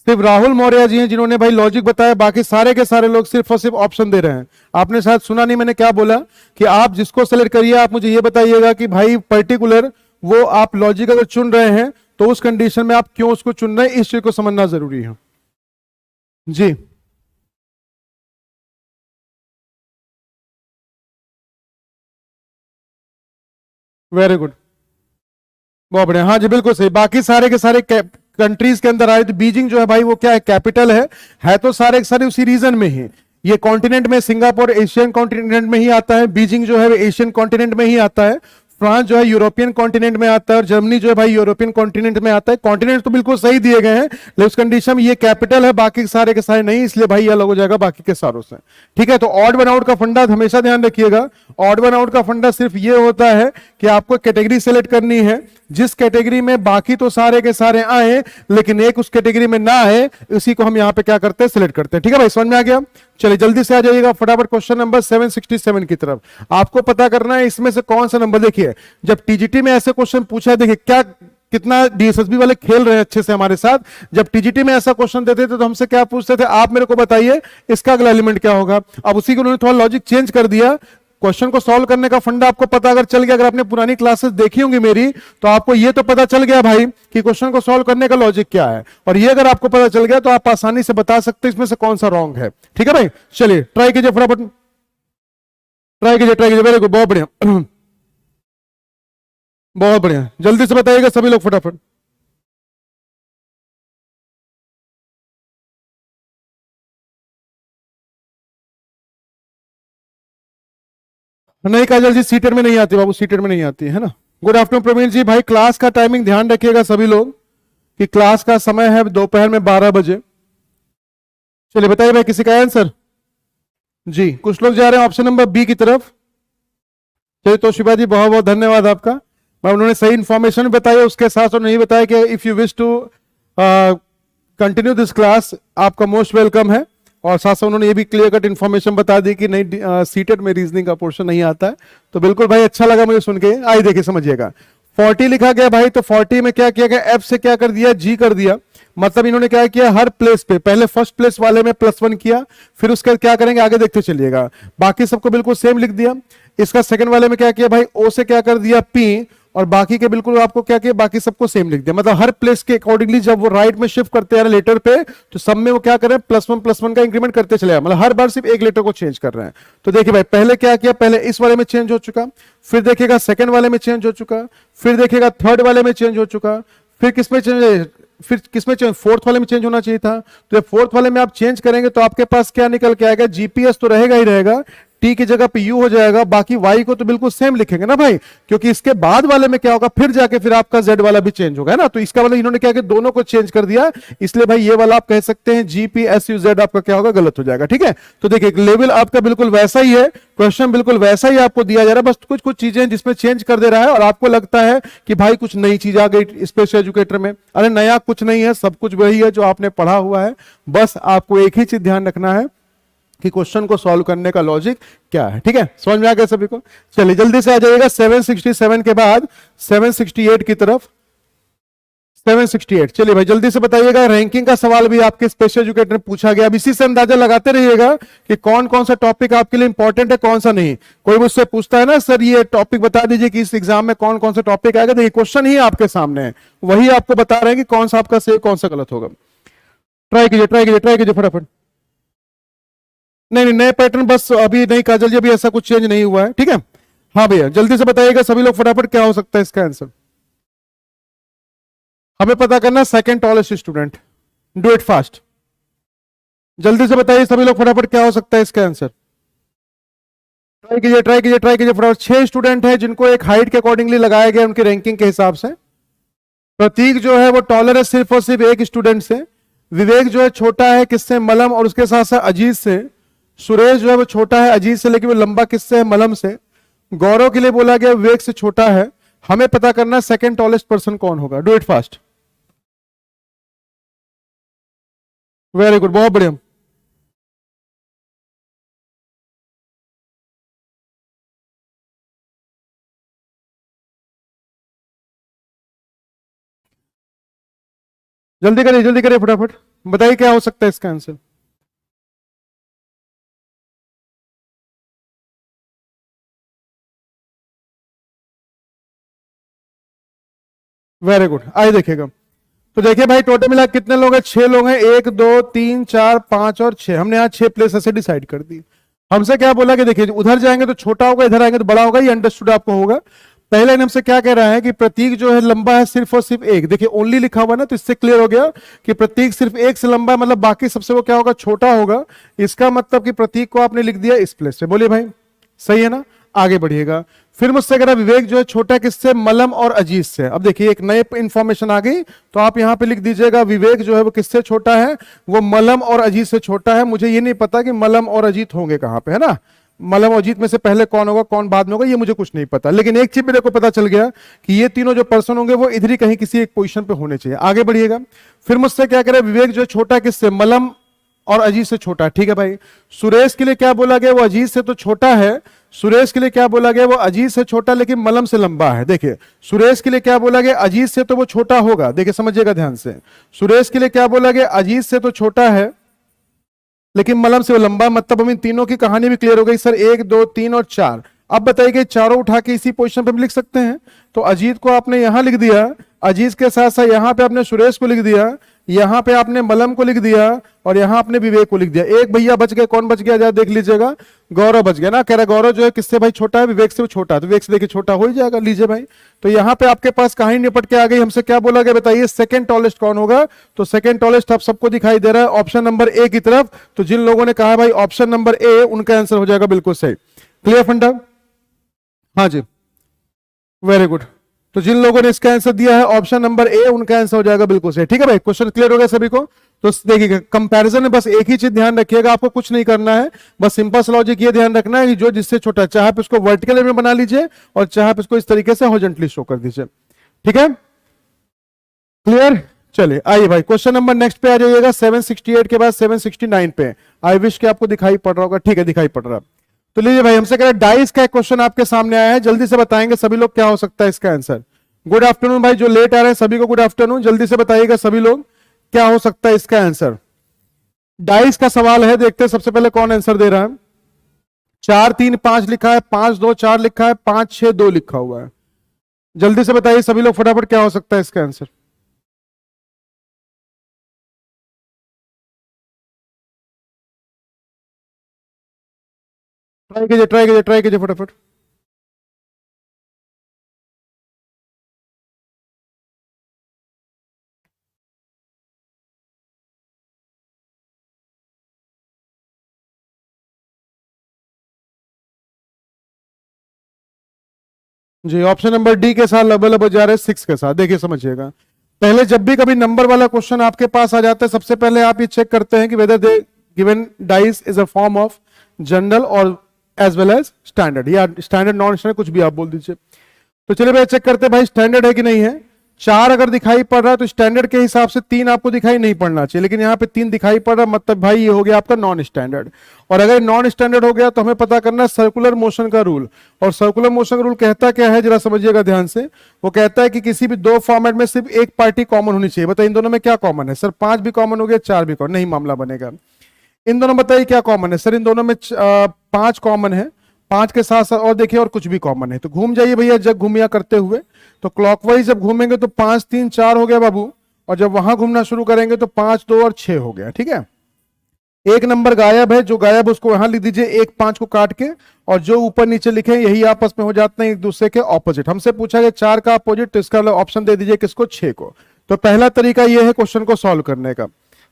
सिर्फ राहुल मौर्य जी हैं जिन्होंने भाई लॉजिक बताया, बाकी सारे के सारे लोग सिर्फ और सिर्फ ऑप्शन दे रहे हैं। आपने शायद सुना नहीं मैंने क्या बोला, कि आप जिसको सेलेक्ट करिए आप मुझे ये बताइएगा कि भाई पर्टिकुलर वो आप लॉजिक अगर चुन रहे हैं तो उस कंडीशन में आप क्यों उसको चुन रहे हैं, इस चीज को समझना जरूरी है। जी वेरी गुड, बहुत बढ़िया। हाँ जी बिल्कुल सही, बाकी सारे के सारे कंट्रीज के अंदर आए। तो बीजिंग जो है भाई वो क्या है, कैपिटल है तो सारे के सारे उसी रीजन में ही। ये कॉन्टिनेंट में, सिंगापुर एशियन कॉन्टिनेंट में ही आता है, बीजिंग जो है एशियन कॉन्टिनेंट में ही आता है, फ्रांस जो है यूरोपियन कॉन्टिनेंट में आता है, और जर्मनी जो है भाई यूरोपियन कॉन्टिनेंट में आता है। कॉन्टिनेंट तो बिल्कुल सही दिए गए हैं, लेकिन उस कंडीशन में ये कैपिटल है, बाकी सारे के सारे नहीं, इसलिए भाई ये अलग हो जाएगा बाकी के सारों से। ठीक है, तो ऑड वन आउट का फंडा हमेशा ध्यान रखिएगा। ऑड वन आउट का फंडा सिर्फ ये होता है कि आपको कैटेगरी सेलेक्ट करनी है, जिस कैटेगरी में बाकी तो सारे के सारे आए लेकिन एक उस कैटेगरी में ना आए, उसी को हम यहां पे क्या करते हैं, सिलेक्ट करते हैं। ठीक है भाई, समझ में आ गया। चलिए जल्दी से आ जाइएगा फटाफट क्वेश्चन नंबर 767 की तरफ। आपको पता करना है इसमें से कौन सा नंबर। देखिए जब टीजीटी में ऐसे क्वेश्चन पूछा है, देखिए क्या कितना डीएसएसबी वाले खेल रहे हैं अच्छे से हमारे साथ। जब टीजीटी में ऐसा क्वेश्चन देते थे तो हमसे क्या पूछते थे, आप मेरे को बताइए इसका अगला एलिमेंट क्या होगा। अब उसी को उन्होंने थोड़ा लॉजिक चेंज कर दिया। क्वेश्चन को सॉल्व करने का फंडा आपको पता अगर चल गया, अगर आपने पुरानी क्लासेस देखी होंगी मेरी, तो आपको ये तो पता चल गया भाई कि क्वेश्चन को सॉल्व करने का लॉजिक क्या है। और ये अगर आपको पता चल गया तो आप आसानी से बता सकते हैं इसमें से कौन सा रॉन्ग है। ठीक है भाई, चलिए ट्राई कीजिए फटाफट, ट्राई कीजिए, ट्राई कीजिए। वेरी गुड, बहुत बढ़िया, बहुत बढ़िया। जल्दी से बताइएगा सभी लोग फटाफट। नहीं काजल जी, सीटेड में नहीं आती बाबू, सीटेड में नहीं आती है ना। गुड आफ्टरनून प्रवीण जी। भाई क्लास का टाइमिंग ध्यान रखिएगा सभी लोग कि क्लास का समय है दोपहर में 12 बजे। चलिए बताइए भाई किसी का आंसर। जी कुछ लोग जा रहे हैं ऑप्शन नंबर बी की तरफ। चलिए तो शिवा जी बहुत बहुत धन्यवाद आपका। मैं उन्होंने सही इंफॉर्मेशन बताया, उसके साथ उन्होंने बताया कि if you wish to continue this class आपका मोस्ट वेलकम है। और साथ साथ उन्होंने ये भी क्लियर कट इन्फॉर्मेशन बता दी कि नहीं सीटेड में रीजनिंग का पोर्शन नहीं आता है। तो बिल्कुल भाई अच्छा लगा मुझे सुन के। आइए देखिए समझिएगा, 40 लिखा गया भाई, तो 40 में क्या किया गया, एफ से क्या कर दिया, जी कर दिया। मतलब इन्होंने क्या किया, हर प्लेस पे पहले फर्स्ट प्लेस वाले में +1 किया, फिर उसका क्या करेंगे आगे देखते चलिएगा। बाकी सबको बिल्कुल सेम लिख दिया। इसका सेकंड वाले में क्या किया भाई, ओ से क्या कर दिया, पी, और बाकी के बिल्कुल आपको क्या किया, बाकी सबको सेम लिख दिया। मतलब हर प्लेस के अकॉर्डिंगली जब वो राइट में शिफ्ट करते हैं लेटर पे, तो सब में वो क्या कर रहे हैं, +1 का इंक्रीमेंट करते चले। मतलब हर बार सिर्फ एक लेटर को चेंज कर रहे हैं। तो देखिए भाई पहले क्या किया, पहले इस वाले में चेंज हो चुका, फिर देखिएगा सेकंड वाले में चेंज हो चुका, फिर देखिएगा थर्ड वाले में चेंज हो चुका, फिर किसमें चेंज, फिर किसमें चेंज, फोर्थ वाले में चेंज होना चाहिए था। तो फोर्थ वाले में आप चेंज करेंगे तो आपके पास क्या निकल के आएगा, जीपीएस तो रहेगा ही रहेगा, टी की जगह पे यू हो जाएगा, बाकी वाई को तो बिल्कुल सेम लिखेंगे ना भाई, क्योंकि इसके बाद वाले में क्या होगा, फिर जाके फिर आपका जेड वाला भी चेंज होगा ना। तो इसका मतलब इन्होंने क्या किया, दोनों को चेंज कर दिया, इसलिए भाई ये वाला आप कह सकते हैं जीपीएसयूजेड आपका क्या होगा, गलत हो जाएगा। ठीक है, तो देखिए लेवल आपका बिल्कुल वैसा ही है, क्वेश्चन बिल्कुल वैसा ही आपको दिया जा रहा है, बस कुछ कुछ चीजें जिसमें चेंज कर दे रहा है। और आपको लगता है कि भाई कुछ नई चीज आ गई स्पेशल एजुकेटर में, अरे नया कुछ नहीं है, सब कुछ वही है जो आपने पढ़ा हुआ है। बस आपको एक ही चीज ध्यान रखना है कि क्वेश्चन को सॉल्व करने का लॉजिक क्या है। ठीक है, समझ में आ गया सभी को। चलिए जल्दी से आ जाइएगा 767 के बाद 768 की तरफ। 768, चलिए भाई जल्दी से बताइएगा। रैंकिंग का सवाल भी आपके स्पेशल एजुकेटर में पूछा गया। अब इसी से अंदाजा लगाते रहिएगा कि कौन कौन सा टॉपिक आपके लिए इंपॉर्टेंट है, कौन सा नहीं। कोई मुझसे पूछता है ना सर ये टॉपिक बता दीजिए कि इस एग्जाम में कौन कौन सा टॉपिक आएगा, देखिए क्वेश्चन ही आपके सामने है, वही आपको बता रहे हैं कि कौन सा आपका सही कौन सा गलत होगा। ट्राई कीजिए, ट्राई कीजिए, ट्राई कीजिए फटाफट। नहीं नहीं, नए पैटर्न बस अभी नहीं काजल जी, अभी ऐसा कुछ चेंज नहीं हुआ है। ठीक है, हाँ भैया जल्दी से बताइएगा सभी लोग फटाफट, क्या हो सकता है इसका आंसर। हमें पता करना second tallest student, do it fast. जल्दी से बताइए सभी लोग फटाफट, क्या हो सकता है इसका आंसर। ट्राई कीजिए ट्राई कीजिए ट्राई कीजिए फटाफट। 6 स्टूडेंट हैं जिनको एक हाइट के अकॉर्डिंगली लगाया गया उनकी रैंकिंग के हिसाब से। प्रतीक जो है वो टॉलर है सिर्फ और सिर्फ एक स्टूडेंट से। विवेक जो है छोटा है किससे, मलम, और उसके साथ साथ अजीत से। सुरेश जो है वो छोटा है अजीत से लेकिन वो लंबा किससे है, मलम से। गौरव के लिए बोला गया विवेक से छोटा है। हमें पता करना है सेकंड टॉलेस्ट पर्सन कौन होगा। Do it fast. Very good, बहुत बढ़िया। जल्दी करिए फटाफट। बताइए क्या हो सकता है इसका आंसर। वेरी गुड, आइए देखिएगा। तो देखिए भाई टोटल मिला कितने लोग हैं, 6 लोग हैं। 1 2 3 4 5 और 6। हमने यहाँ 6 प्लेस ऐसे डिसाइड कर दी। हमसे क्या बोला कि देखिए उधर जाएंगे तो छोटा होगा, इधर आएंगे तो बड़ा होगा। ये अंडरस्टूड आपको होगा। पहले हमसे क्या कह रहा है कि प्रतीक जो है लंबा है सिर्फ और सिर्फ एक। देखिए ओनली लिखा हुआ ना, तो इससे क्लियर हो गया कि प्रतीक सिर्फ एक से लंबा है, मतलब बाकी सबसे वो क्या होगा, छोटा होगा। इसका मतलब कि प्रतीक को आपने लिख दिया इस प्लेस पे। बोलिए भाई सही है ना। आगे बढ़िएगा। फिर मुझसे कह रहा विवेक जो है छोटा किससे, मलम और अजीत से। अब देखिए एक नए इंफॉर्मेशन आ गई, तो आप यहां पे लिख दीजिएगा विवेक जो है वो किससे छोटा है, वो मलम और अजीत से छोटा है। मुझे ये नहीं पता कि मलम और अजीत होंगे कहां पे, है ना। मलम और अजीत में से पहले कौन होगा कौन बाद में होगा ये मुझे कुछ नहीं पता, लेकिन एक चीज मेरे को पता चल गया कि ये तीनों जो पर्सन होंगे वो इधर ही कहीं किसी एक पोजीशन पे होने चाहिए। आगे बढ़िएगा। फिर मुझसे क्या करे विवेक जो है छोटा किससे, मलम और अजीत से छोटा। ठीक है भाई। सुरेश के लिए क्या बोला गया, वो अजीत से तो छोटा है। सुरेश के लिए क्या बोला गया, वो अजीत से छोटा लेकिन मलम से लंबा है। देखिए सुरेश के लिए क्या बोला गया, अजीत से तो वो छोटा होगा। देखिए समझिएगा ध्यान से। सुरेश के लिए क्या बोला गया, अजीत से तो छोटा है लेकिन मलम से वो लंबा। मतलब हम इन तीनों की कहानी भी क्लियर हो गई सर। 1 2 3 और 4। अब बताइए कि चारों उठा के इसी पोजीशन पे हम लिख सकते हैं। तो अजीत को आपने यहां लिख दिया, अजीत के साथ साथ यहां पे आपने सुरेश को लिख दिया, यहां पे आपने मलम को लिख दिया और यहां आपने विवेक को लिख दिया। एक भैया बच गए, कौन बच गया जरा देख लीजिएगा। गौरव बच गया ना। कह रहा गौरव जो है किससे भाई छोटा है, विवेक से वो छोटा है। तो विवेक से देखिए छोटा हो ही जाएगा। लीजिए भाई। तो यहां पे आपके पास कहानी निपट के आ गई। हमसे क्या बोला गया बताइए, सेकंड टॉलेस्ट कौन होगा। तो सेकंड टॉलेस्ट आप सबको दिखाई दे रहा है ऑप्शन नंबर ए की तरफ। तो जिन लोगों ने कहा भाई ऑप्शन नंबर ए, उनका आंसर हो जाएगा बिल्कुल सही। क्लियर फंडा। हाँ जी वेरी गुड। तो जिन लोगों ने इसका आंसर दिया है ऑप्शन नंबर ए, उनका आंसर हो जाएगा बिल्कुल सही। ठीक है भाई, क्वेश्चन क्लियर हो गया सभी को। तो देखिए कंपैरिजन में बस एक ही चीज ध्यान रखिएगा, आपको कुछ नहीं करना है। बस सिंपल सा लॉजिक ये ध्यान रखना है कि जो जिससे छोटा है, चाहे आप इसको वर्टिकल में बना लीजिए और चाहे आप इसको इस तरीके से हॉरिजॉन्टली शो कर दीजिए। ठीक है क्लियर। चलिए आइए भाई क्वेश्चन नंबर नेक्स्ट पे आ जाइएगा। 768 के बाद 769 पे। आई विश कि आपको दिखाई पड़ रहा होगा। ठीक है दिखाई पड़ रहा है। तो लीजिए भाई हमसे कह रहा है डाइस का एक क्वेश्चन आपके सामने आया है, जल्दी से बताएंगे सभी लोग क्या हो सकता है इसका आंसर। गुड आफ्टरनून भाई, जो लेट आ रहे हैं सभी को गुड आफ्टरनून। जल्दी से बताइएगा सभी लोग क्या हो सकता है इसका आंसर। डाइस का सवाल है, देखते हैं सबसे पहले कौन आंसर दे रहा है। 4 3 5 लिखा है, 5 2 4 लिखा है, 5 6 2 लिखा हुआ है। जल्दी से बताइए सभी लोग फटाफट क्या हो सकता है इसका आंसर। ट्राई कीजिए ट्राई कीजिए ट्राई कीजिए फटाफट। जी ऑप्शन नंबर डी के साथ लब लब जा रहे हैं 6 के साथ। देखिए समझिएगा, पहले जब भी कभी नंबर वाला क्वेश्चन आपके पास आ जाता है सबसे पहले आप ये चेक करते हैं कि whether they given dice is a form of general और एज वेल एज स्टैंडर्ड, या स्टैंडर्ड नॉन स्टैंडर्ड कुछ भी आप बोल दीजिए। तो चलिए भाई चेक करते हैं भाई स्टैंडर्ड है कि नहीं है। 4 अगर दिखाई पड़ रहा है तो स्टैंडर्ड के हिसाब से 3 आपको दिखाई नहीं पड़ना चाहिए, लेकिन यहाँ पे 3 दिखाई पड़ रहा है, मतलब भाई ये हो गया आपका नॉन स्टैंडर्ड। और अगर नॉन स्टैंडर्ड हो गया तो हमें पता करना है सर्कुलर मोशन का रूल। और सर्कुलर मोशन का रूल कहता क्या है जरा समझिएगा ध्यान से। वो कहता है कि किसी भी 2 फॉर्मेट में सिर्फ एक पार्टी कॉमन होनी चाहिए। बताइए इन दोनों में क्या कॉमन है। सर 5 भी कॉमन हो गया, 4 भी कॉमन, नहीं मामला बनेगा। इन दोनों बताइए क्या कॉमन है। सर इन दोनों में 5 कॉमन है, 5 के साथ साथ और देखिए और कुछ भी कॉमन है। तो घूम जाइए भैया जब घूमिया करते हुए, तो क्लॉकवाइज जब घूमेंगे तो 5 3 4 हो गया बाबू, और जब वहां घूमना शुरू करेंगे तो 5 2 और 6 हो गया। ठीक है, एक नंबर गायब है, जो गायब उसको वहां लिख दीजिए 1 5 को काट के, और जो ऊपर नीचे लिखे यही आपस में हो जाते हैं एक दूसरे के ऑपोजिट। हमसे पूछा गया 4 का अपोजिट, तो इसका ऑप्शन दे दीजिए किसको, 6 को। तो पहला तरीका यह है क्वेश्चन को सॉल्व करने का।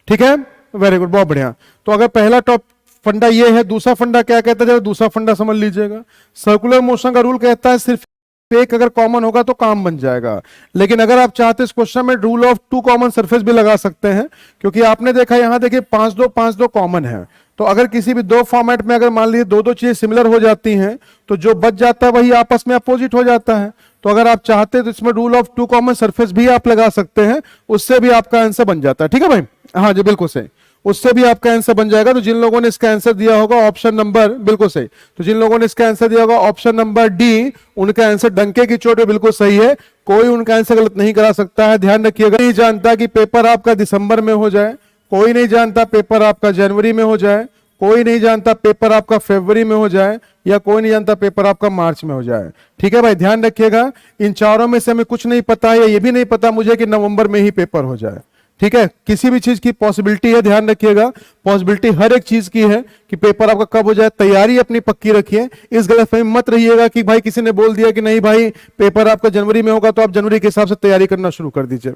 ठीक है वेरी गुड, बहुत बढ़िया। तो अगर पहला टॉप फंडा ये है, दूसरा फंडा क्या कहता है, जरा दूसरा फंडा समझ लीजिएगा। सर्कुलर मोशन का रूल कहता है सिर्फ एक अगर कॉमन होगा तो काम बन जाएगा, लेकिन अगर आप चाहते हैं इस क्वेश्चन में rule of two common surface भी लगा सकते हैं, क्योंकि आपने देखा यहां देखिए 5 2 कॉमन है, तो अगर किसी भी दो फॉर्मेट में अगर मान लीजिए दो चीजें सिमिलर हो जाती हैं तो जो बच जाता है वही आपस में अपोजिट हो जाता है। तो अगर आप चाहते हैं तो इसमें rule of two common surface भी आप लगा सकते हैं, उससे भी आपका आंसर बन जाता है। ठीक है भाई, हाँ जी बिल्कुल सही, उससे भी आपका आंसर बन जाएगा। तो जिन लोगों ने इसका आंसर दिया होगा ऑप्शन नंबर, बिल्कुल सही, तो जिन लोगों ने इसका आंसर दिया होगा ऑप्शन नंबर डी, उनका आंसर डंके की चोट पे बिल्कुल सही है, कोई उनका आंसर गलत नहीं करा सकता है। ध्यान रखिएगा, नहीं जानता कि पेपर आपका दिसंबर में हो जाए, कोई नहीं जानता पेपर आपका जनवरी में हो जाए, कोई नहीं जानता पेपर आपका फरवरी में हो जाए, या कोई नहीं जानता पेपर आपका मार्च में हो जाए। ठीक है भाई, ध्यान रखिएगा, इन चारों में से हमें कुछ नहीं पता, या ये भी नहीं पता मुझे कि नवंबर में ही पेपर हो जाए। ठीक है, किसी भी चीज की पॉसिबिलिटी है, ध्यान रखिएगा, पॉसिबिलिटी हर एक चीज की है कि पेपर आपका कब हो जाए। तैयारी अपनी पक्की रखिए, इस गलतफहमी मत रहिएगा कि भाई किसी ने बोल दिया कि नहीं भाई पेपर आपका जनवरी में होगा तो आप जनवरी के हिसाब से तैयारी करना शुरू कर दीजिए।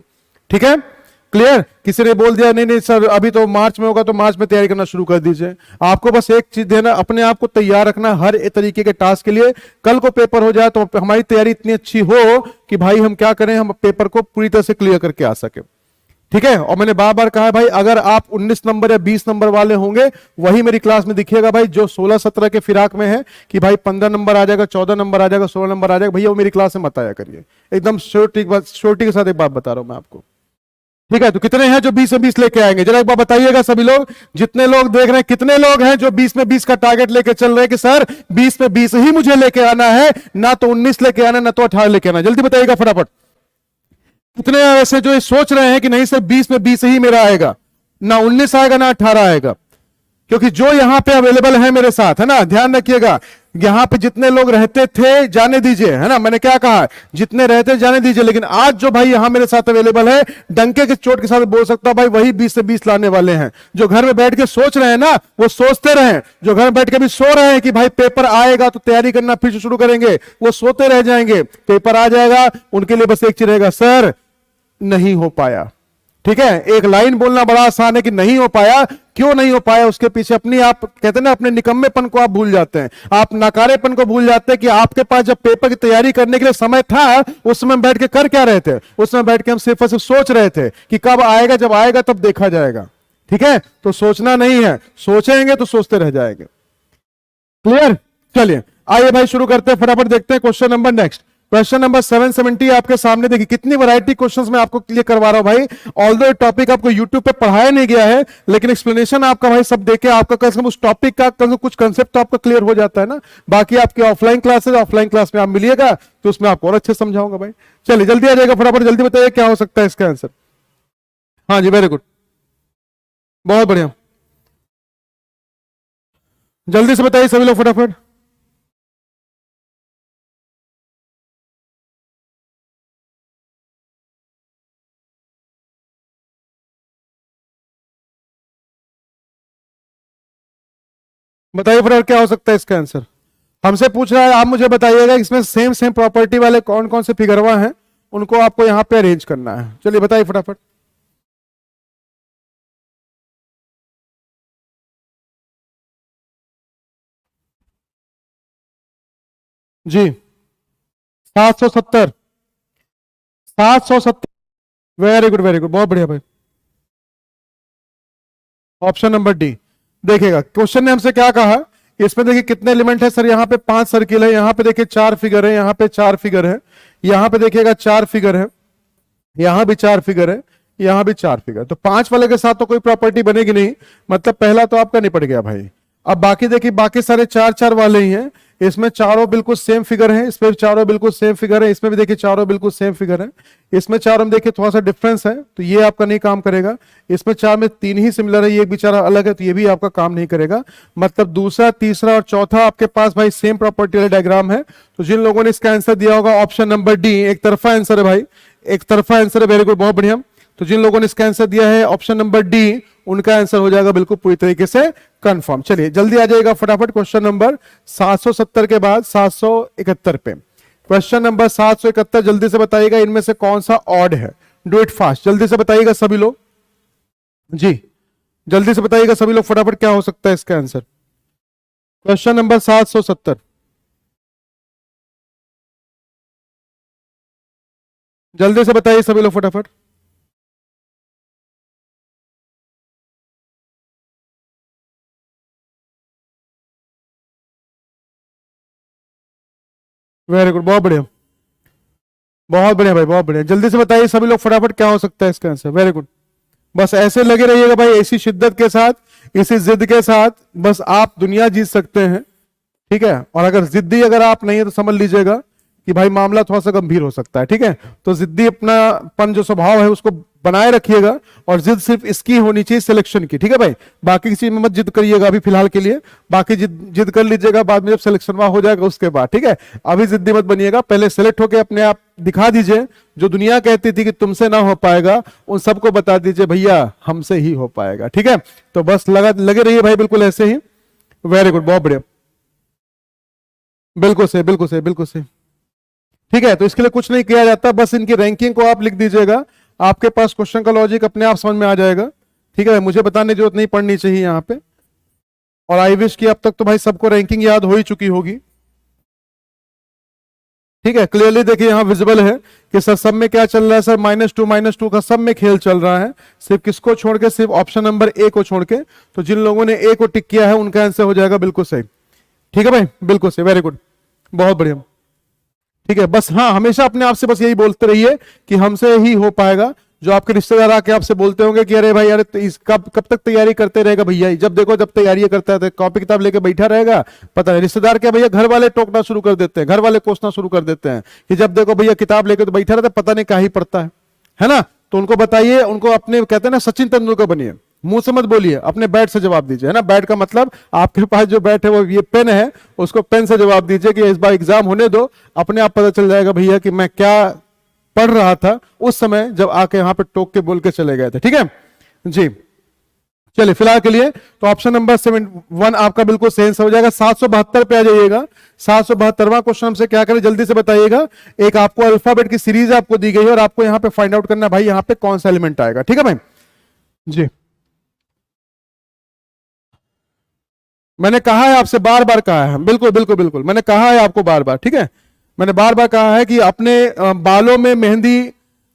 ठीक है, क्लियर, किसी ने बोल दिया नहीं नहीं सर अभी तो मार्च में होगा तो मार्च में तैयारी करना शुरू कर दीजिए। आपको बस एक चीज देना, अपने आप को तैयार रखना हर एक तरीके के टास्क के लिए। कल को पेपर हो जाए तो हमारी तैयारी इतनी अच्छी हो कि भाई हम क्या करें, हम पेपर को पूरी तरह से क्लियर करके आ सके। ठीक है, और मैंने बार बार कहा है भाई, अगर आप 19 नंबर या 20 नंबर वाले होंगे वही मेरी क्लास में दिखिएगा भाई, जो 16-17 के फिराक में है कि भाई 15 नंबर आ जाएगा, 14 नंबर आ जाएगा, 16 नंबर आ जाएगा, भैया वो मेरी क्लास में मत आया करिए। एकदम श्योरिटी के साथ एक बात बता रहा हूं मैं आपको। ठीक है, तो कितने हैं जो 20 में 20 लेके आएंगे, जरा एक बार बताइएगा सभी लोग, जितने लोग देख रहे हैं कितने लोग हैं जो 20 में 20 का टारगेट लेके चल रहे हैं कि सर 20 में 20 ही मुझे लेके आना है, ना तो 19 लेके आना, ना तो 18 लेके आना। जल्दी बताइएगा फटाफट, कितने ऐसे जो सोच रहे हैं कि नहीं सर 20 में 20 ही मेरा आएगा, ना 19 आएगा ना 18 आएगा, क्योंकि जो यहां पे अवेलेबल है मेरे साथ, है ना, ध्यान रखिएगा, यहां पे जितने लोग रहते थे जाने दीजिए, है ना, मैंने क्या कहा, जितने रहते जाने दीजिए, लेकिन आज जो भाई यहां मेरे साथ अवेलेबल है, डंके के चोट के साथ बोल सकता भाई वही 20 से 20 लाने वाले हैं। जो घर में बैठ के सोच रहे हैं ना वो सोचते रहे, जो घर में बैठ के भी सो रहे हैं कि भाई पेपर आएगा तो तैयारी करना फिर से शुरू करेंगे, वो सोते रह जाएंगे। पेपर आ जाएगा, उनके लिए बस एक चीज रहेगा, सर नहीं हो पाया। ठीक है, एक लाइन बोलना बड़ा आसान है कि नहीं हो पाया, क्यों नहीं हो पाया, उसके पीछे अपनी, आप कहते हैं ना, अपने निकम्मेपन को आप भूल जाते हैं, आप नकारेपन को भूल जाते हैं कि आपके पास जब पेपर की तैयारी करने के लिए समय था उस समय बैठ के कर क्या रहे थे, उस समय बैठ के हम सिर्फ और सिर्फ सोच रहे थे कि कब आएगा, जब आएगा तब देखा जाएगा। ठीक है, तो सोचना नहीं है, सोचेंगे तो सोचते रह जाएंगे। क्लियर, चलिए आइए भाई शुरू करते हैं, फटाफट देखते हैं question number next. Question number 770 आपके सामने, देखिए कितनी वैरायटी क्वेश्चंस मैं आपको क्लियर करवा रहा हूं भाई। ऑल्दो टॉपिक आपको यूट्यूब पे पढ़ाया नहीं गया है, लेकिन एक्सप्लेनेशन आपका भाई सब देखे, आपका कम से कम उस टॉपिक का कुछ कंसेप्ट तो आपका क्लियर हो जाता है ना। बाकी आपकी ऑफलाइन क्लासेस, ऑफलाइन क्लास में आप मिलिएगा तो उसमें आपको और अच्छे समझाऊंगा भाई। चलिए जल्दी आ जाएगा, फटाफट जल्दी बताइए क्या हो सकता है इसका आंसर। हाँ जी, वेरी गुड, बहुत बढ़िया, जल्दी से बताइए सभी लोग फटाफट। बताइए फटाफट क्या हो सकता है इसका आंसर। हमसे पूछ रहा है, आप मुझे बताइएगा इसमें सेम सेम प्रॉपर्टी वाले कौन कौन से फिगरवा हैं, उनको आपको यहां पे अरेंज करना है। चलिए बताइए फटाफट। जी 770, 770, वेरी गुड वेरी गुड, बहुत बढ़िया भाई। ऑप्शन नंबर डी, देखिएगा क्वेश्चन ने हमसे क्या कहा, इसमें देखिए कितने एलिमेंट है सर, यहाँ पे 5 सर्किल है, यहाँ पे देखिए 4 फिगर है, यहाँ पे 4 फिगर है, यहाँ पे देखिएगा 4 फिगर है, यहां भी 4 फिगर है, यहां भी 4 फिगर। तो 5 वाले के साथ तो कोई प्रॉपर्टी बनेगी नहीं, मतलब पहला तो आपका निपट गया भाई। अब बाकी देखिए, बाकी सारे 4-4 वाले ही हैं, इसमें चारों बिल्कुल सेम फिगर है, इसमें चारों बिल्कुल सेम फिगर है, इसमें भी देखिए चारों बिल्कुल सेम फिगर है, इसमें चारों में देखिए थोड़ा सा डिफरेंस है तो ये आपका नहीं काम करेगा। इसमें 4 में 3 ही सिमिलर है, ये एक बेचारा अलग है तो ये भी आपका काम नहीं करेगा। मतलब दूसरा, तीसरा और चौथा आपके पास भाई सेम प्रॉपर्टी वाला डायग्राम है। तो जिन लोगों ने इसका आंसर दिया होगा ऑप्शन नंबर डी, एक तरफा आंसर है भाई, एक तरफा आंसर है, वेरी गुड, बहुत बढ़िया। तो जिन लोगों ने इसका आंसर दिया है ऑप्शन नंबर डी, उनका आंसर हो जाएगा बिल्कुल पूरी तरीके से कंफर्म। चलिए जल्दी आ जाएगा फटाफट क्वेश्चन नंबर 770 के बाद 771 पे। क्वेश्चन नंबर 771, जल्दी से बताइएगा इनमें से कौन सा ऑड है, डू इट फास्ट, जल्दी से बताइएगा सभी लोग जी, जल्दी से बताइएगा सभी लोग फटाफट क्या हो सकता है इसका आंसर। क्वेश्चन नंबर 770, जल्दी से बताइए सभी लोग फटाफट। वेरी गुड, बहुत बढ़िया, बहुत बढ़िया भाई, बहुत बढ़िया। जल्दी से बताइए सभी लोग फटाफट, क्या हो सकता है इसका आंसर। Very good. बस ऐसे लगे रहिएगा भाई, ऐसी शिद्दत के साथ, इसी जिद के साथ, बस आप दुनिया जीत सकते हैं। ठीक है, और अगर जिद्दी अगर आप नहीं है तो समझ लीजिएगा कि भाई मामला थोड़ा सा गंभीर हो सकता है। ठीक है, तो जिद्दी अपनापन जो स्वभाव है उसको बनाए रखिएगा, और जिद सिर्फ इसकी होनी चाहिए, सिलेक्शन की। ठीक है भाई, बाकी किसी में मत जिद करिएगा अभी फिलहाल के लिए, बाकी जिद जिद कर लीजिएगा बाद में जब सिलेक्शन वहां हो जाएगा उसके बाद। ठीक है, अभी जिद्दी मत बनिएगा, पहले सेलेक्ट होके अपने आप दिखा दीजिए। जो दुनिया कहती थी कि तुमसे ना हो पाएगा, उन सबको बता दीजिए भैया हमसे ही हो पाएगा। ठीक है, तो बस लगे रहिए भाई, बिल्कुल ऐसे ही। वेरी गुड, बहुत बढ़िया, बिल्कुल सही, बिल्कुल सही, बिल्कुल सही। ठीक है, तो इसके लिए कुछ नहीं किया जाता, बस इनकी रैंकिंग को आप लिख दीजिएगा, आपके पास क्वेश्चन का लॉजिक अपने आप समझ में आ जाएगा। ठीक है, मुझे बताने की जरूरत नहीं पड़नी चाहिए यहाँ पे। और आई विश की अब तक तो भाई सबको रैंकिंग याद हो ही चुकी होगी। ठीक है, क्लियरली देखिए यहाँ विजिबल है कि सर सब में क्या चल रहा है, सर -2 का सब में खेल चल रहा है, सिर्फ किसको छोड़ के, सिर्फ ऑप्शन नंबर ए को छोड़ के। तो जिन लोगों ने ए को टिक किया है उनका आंसर हो जाएगा बिल्कुल सही। ठीक है भाई, बिल्कुल सही, वेरी गुड, बहुत बढ़िया। ठीक है, बस हाँ, हमेशा अपने आप से बस यही बोलते रहिए कि हमसे ही हो पाएगा। जो आपके रिश्तेदार आके आपसे बोलते होंगे कि अरे भाई, अरे कब तक तैयारी करते रहेगा भैया, जब देखो जब तैयारी करता है तो कॉपी किताब लेके बैठा रहेगा। पता है रिश्तेदार क्या भैया, घर वाले टोकना शुरू कर देते हैं, घर वाले कोसना शुरू कर देते हैं कि जब देखो भैया किताब लेके तो बैठा रहता है, पता नहीं क्या ही पढ़ता है ना। तो उनको बताइए, उनको अपने कहते हैं ना सचिन तेंदुलकर बनिए, मुंह से मत बोलिए, अपने बैट से जवाब दीजिए, है ना। बैट का मतलब आपके पास जो बैट है वो ये पेन है, उसको पेन से जवाब दीजिए कि इस बार एग्जाम होने दो, अपने आप पता चल जाएगा भैया कि मैं क्या पढ़ रहा था उस समय जब आके यहाँ पे टोक के बोल के चले गए थे। ठीक है जी, चलिए फिलहाल के लिए तो ऑप्शन नंबर 1 आपका बिल्कुल सही आंसर हो जाएगा। 772 पे आ जाइएगा। 772वां क्वेश्चन हमसे क्या करें, जल्दी से बताइएगा। एक आपको अल्फाबेट की सीरीज आपको दी गई है और आपको यहाँ पे फाइंड आउट करना है भाई यहाँ पे कौन सा एलिमेंट आएगा। ठीक है भाई जी, मैंने कहा है आपसे, बार बार कहा है, बिल्कुल बिल्कुल बिल्कुल, मैंने कहा है आपको बार बार। ठीक है, मैंने बार बार कहा है कि अपने बालों में मेहंदी,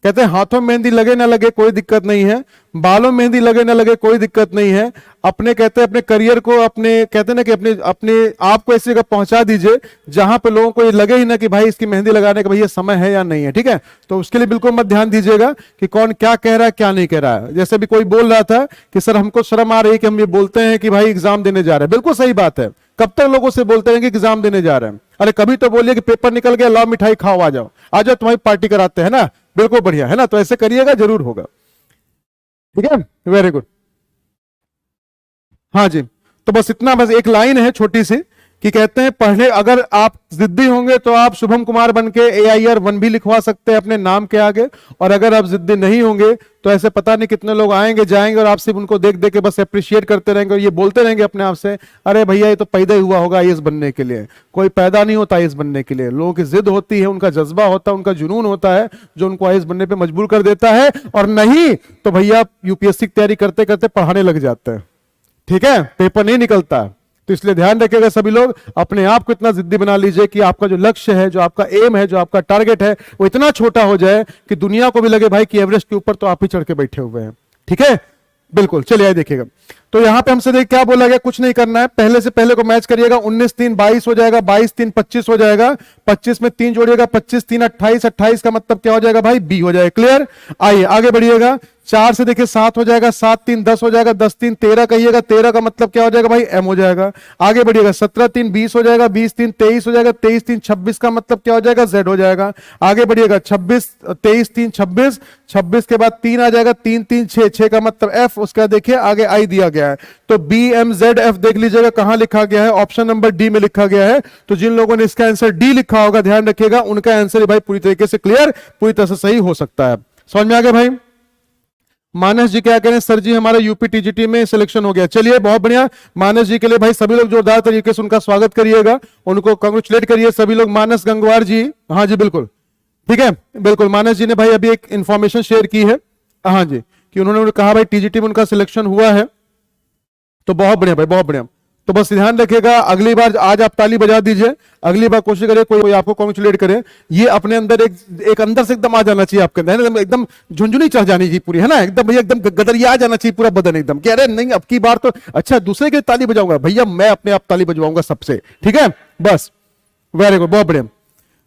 कहते हैं हाथों में मेहंदी लगे ना लगे कोई दिक्कत नहीं है, बालों में मेहंदी लगे ना लगे कोई दिक्कत नहीं है। अपने कहते हैं अपने करियर को, अपने कहते हैं ना कि अपने अपने आप को ऐसी जगह पहुंचा दीजिए जहां पे लोगों को ये लगे ही ना कि भाई इसकी मेहंदी लगाने का भैया समय है या नहीं है। ठीक है, तो उसके लिए बिल्कुल मत ध्यान दीजिएगा कि कौन क्या कह रहा है क्या नहीं कह रहा है। जैसे भी कोई बोल रहा था कि सर हमको शर्म आ रही है कि हम ये बोलते हैं कि भाई एग्जाम देने जा रहे हैं, बिल्कुल सही बात है। कब तक लोगों से बोलते हैं कि एग्जाम देने जा रहे हैं, अरे कभी तो बोलिए कि पेपर निकल गया, लाओ मिठाई खाओ, आ जाओ आ जाओ, तुम्हारी पार्टी कराते हैं ना, बिल्कुल बढ़िया है ना। तो ऐसे करिएगा, जरूर होगा। ठीक है, वेरी गुड। हाँ जी, तो बस इतना, बस एक लाइन है छोटी सी कि कहते हैं पढ़ने, अगर आप जिद्दी होंगे तो आप शुभम कुमार बन के AIR 1 भी लिखवा सकते हैं अपने नाम के आगे, और अगर आप जिद्दी नहीं होंगे तो ऐसे पता नहीं कितने लोग आएंगे जाएंगे और आप सिर्फ उनको देख देख के बस अप्रिशिएट करते रहेंगे और ये बोलते रहेंगे अपने आप से, अरे भैया ये तो पैदा ही हुआ होगा IAS बनने के लिए। कोई पैदा नहीं होता IAS बनने के लिए, लोगों की जिद होती है, उनका जज्बा होता है, उनका जुनून होता है जो उनको IAS बनने पर मजबूर कर देता है, और नहीं तो भैया UPSC की तैयारी करते करते पढ़ाने लग जाते हैं। ठीक है, पेपर नहीं निकलता। तो इसलिए ध्यान रखिएगा सभी लोग, अपने आप को इतना जिद्दी बना लीजिए कि आपका जो लक्ष्य है, जो आपका एम है, जो आपका टारगेट है, वो इतना छोटा हो जाए कि दुनिया को भी लगे भाई कि एवरेस्ट के ऊपर तो आप ही चढ़ के बैठे हुए हैं। ठीक है, बिल्कुल। चलिए आइए देखिएगा, तो यहां पे हमसे देख क्या बोला गया, कुछ नहीं करना है, पहले से पहले को मैच करिएगा। 19 3 22 हो जाएगा, 22 3 25 हो जाएगा, 25 में 3 जोड़िएगा, 25 3 28, 28 का मतलब क्या हो जाएगा भाई, बी हो जाएगा। क्लियर, आइए आगे बढ़िएगा। 4 से देखिए 7 हो जाएगा, 7 3 10 हो जाएगा, 10 3 13 कहिएगा, 13 का मतलब क्या हो जाएगा भाई, एम हो जाएगा। आगे बढ़िएगा, 17 3 20 हो जाएगा, 20 3 23 हो जाएगा, 23 3 26 का मतलब क्या हो जाएगा, जेड हो जाएगा। आगे बढ़िएगा, 26 23 3 26, 26 के बाद 3 आ जाएगा, 3 3 6, 6 का मतलब एफ, उसका देखिए आगे आई दिया गया है। तो BMZF देख लीजिएगा कहां लिखा गया है, ऑप्शन नंबर डी में लिखा गया है। तो जिन लोगों ने इसका आंसर डी लिखा होगा ध्यान रखिएगा, उनका आंसर भाई पूरी तरीके से क्लियर, पूरी तरह से सही हो सकता है। समझ में आ गया भाई। मानस जी क्या कह रहे हैं, सर जी हमारा यूपी टीजीटी में सिलेक्शन हो गया। चलिए बहुत बढ़िया, मानस जी के लिए भाई सभी लोग जोरदार तरीके से उनका स्वागत करिएगा, उनको कांग्रेचुलेट करिए सभी लोग। मानस गंगवार जी, हाँ जी बिल्कुल, ठीक है बिल्कुल। मानस जी ने भाई अभी एक इंफॉर्मेशन शेयर की है, हाँ जी, कि उन्होंने कहा भाई टीजीटी में उनका सिलेक्शन हुआ है। तो बहुत बढ़िया भाई, बहुत बढ़िया। तो बस ध्यान रखिएगा, अगली बार आज आप ताली बजा दीजिए, अगली बार कोशिश करें कोई आपको कॉन्ग्रेचुलेट करे, ये अपने अंदर एक अंदर से एकदम आ जाना चाहिए आपके अंदर, एकदम झुंझुनी चढ़ जानी चाहिए पूरी, है ना, एकदम भैया एकदम गदरिया आ जाना चाहिए पूरा बदन एकदम, कि अरे नहीं अब की बार तो अच्छा दूसरे की ताली बजाऊंगा भैया, मैं अपने आप ताली बजवाऊंगा सबसे, ठीक है, बस वेरी गुड, बहुत बढ़िया।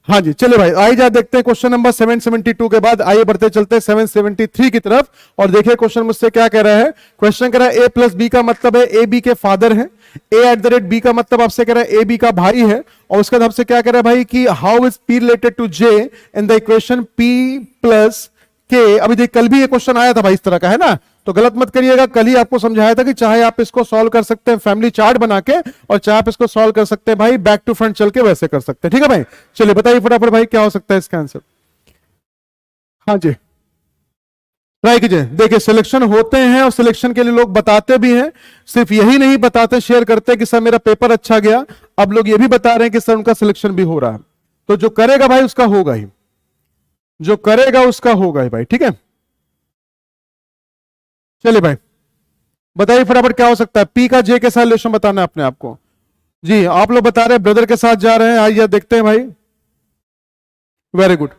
हाँ जी चलिए भाई, आइए जा देखते हैं क्वेश्चन नंबर 772 के बाद आइए बढ़ते चलते हैं 773 की तरफ। और देखिए क्वेश्चन मुझसे क्या कह रहा है, क्वेश्चन कह रहा है ए प्लस बी का मतलब है ए बी के फादर है, ए एट द रेट बी का मतलब आपसे कह रहा है ए बी का भाई है, और उसके बाद आपसे क्या कह रहा है भाई कि how is P related to J in the equation P plus K. अभी देख कल भी ये क्वेश्चन आया था भाई इस तरह का, है ना, तो गलत मत करिएगा, कल ही आपको समझाया था कि चाहे आप इसको सॉल्व कर सकते हैं फैमिली चार्ट बना के, और चाहे आप इसको सॉल्व कर सकते हैं भाई बैक टू फ्रंट चल के, वैसे कर सकते हैं, ठीक है भाई। चलिए बताइए फटाफट भाई क्या हो सकता है इसका आंसर। हाँ जी ट्राई कीजिए, देखिए सिलेक्शन होते हैं और सिलेक्शन के लिए लोग बताते भी हैं, सिर्फ यही नहीं बताते शेयर करते हैं कि सर मेरा पेपर अच्छा गया, अब लोग ये भी बता रहे हैं कि सर उनका सिलेक्शन भी हो रहा है, तो जो करेगा भाई उसका होगा ही, जो करेगा उसका होगा ही भाई, ठीक है। चलिए भाई बताइए फटाफट क्या हो सकता है, पी का जे के साथ रिलेशन बताना है अपने आपको। जी आप लोग बता रहे हैं ब्रदर के साथ जा रहे हैं, आइए देखते हैं भाई, वेरी गुड,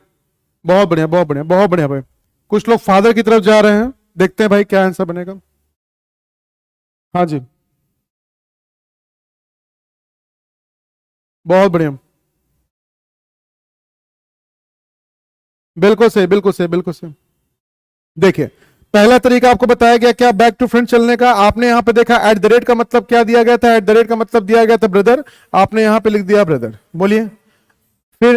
बहुत बढ़िया बहुत बढ़िया बहुत बढ़िया भाई। कुछ लोग फादर की तरफ जा रहे हैं, देखते हैं भाई क्या आंसर बनेगा। हाँ जी बहुत बढ़िया, बिल्कुल सही बिल्कुल सही बिल्कुल सही। देखिए पहला तरीका आपको बताया गया क्या, बैक टू फ्रंट चलने का, आपने यहां पे देखा एट द रेट का मतलब क्या दिया गया था, एट द रेट का मतलब दिया गया था ब्रदर, आपने यहां पे लिख दिया ब्रदर, बोलिए, फिर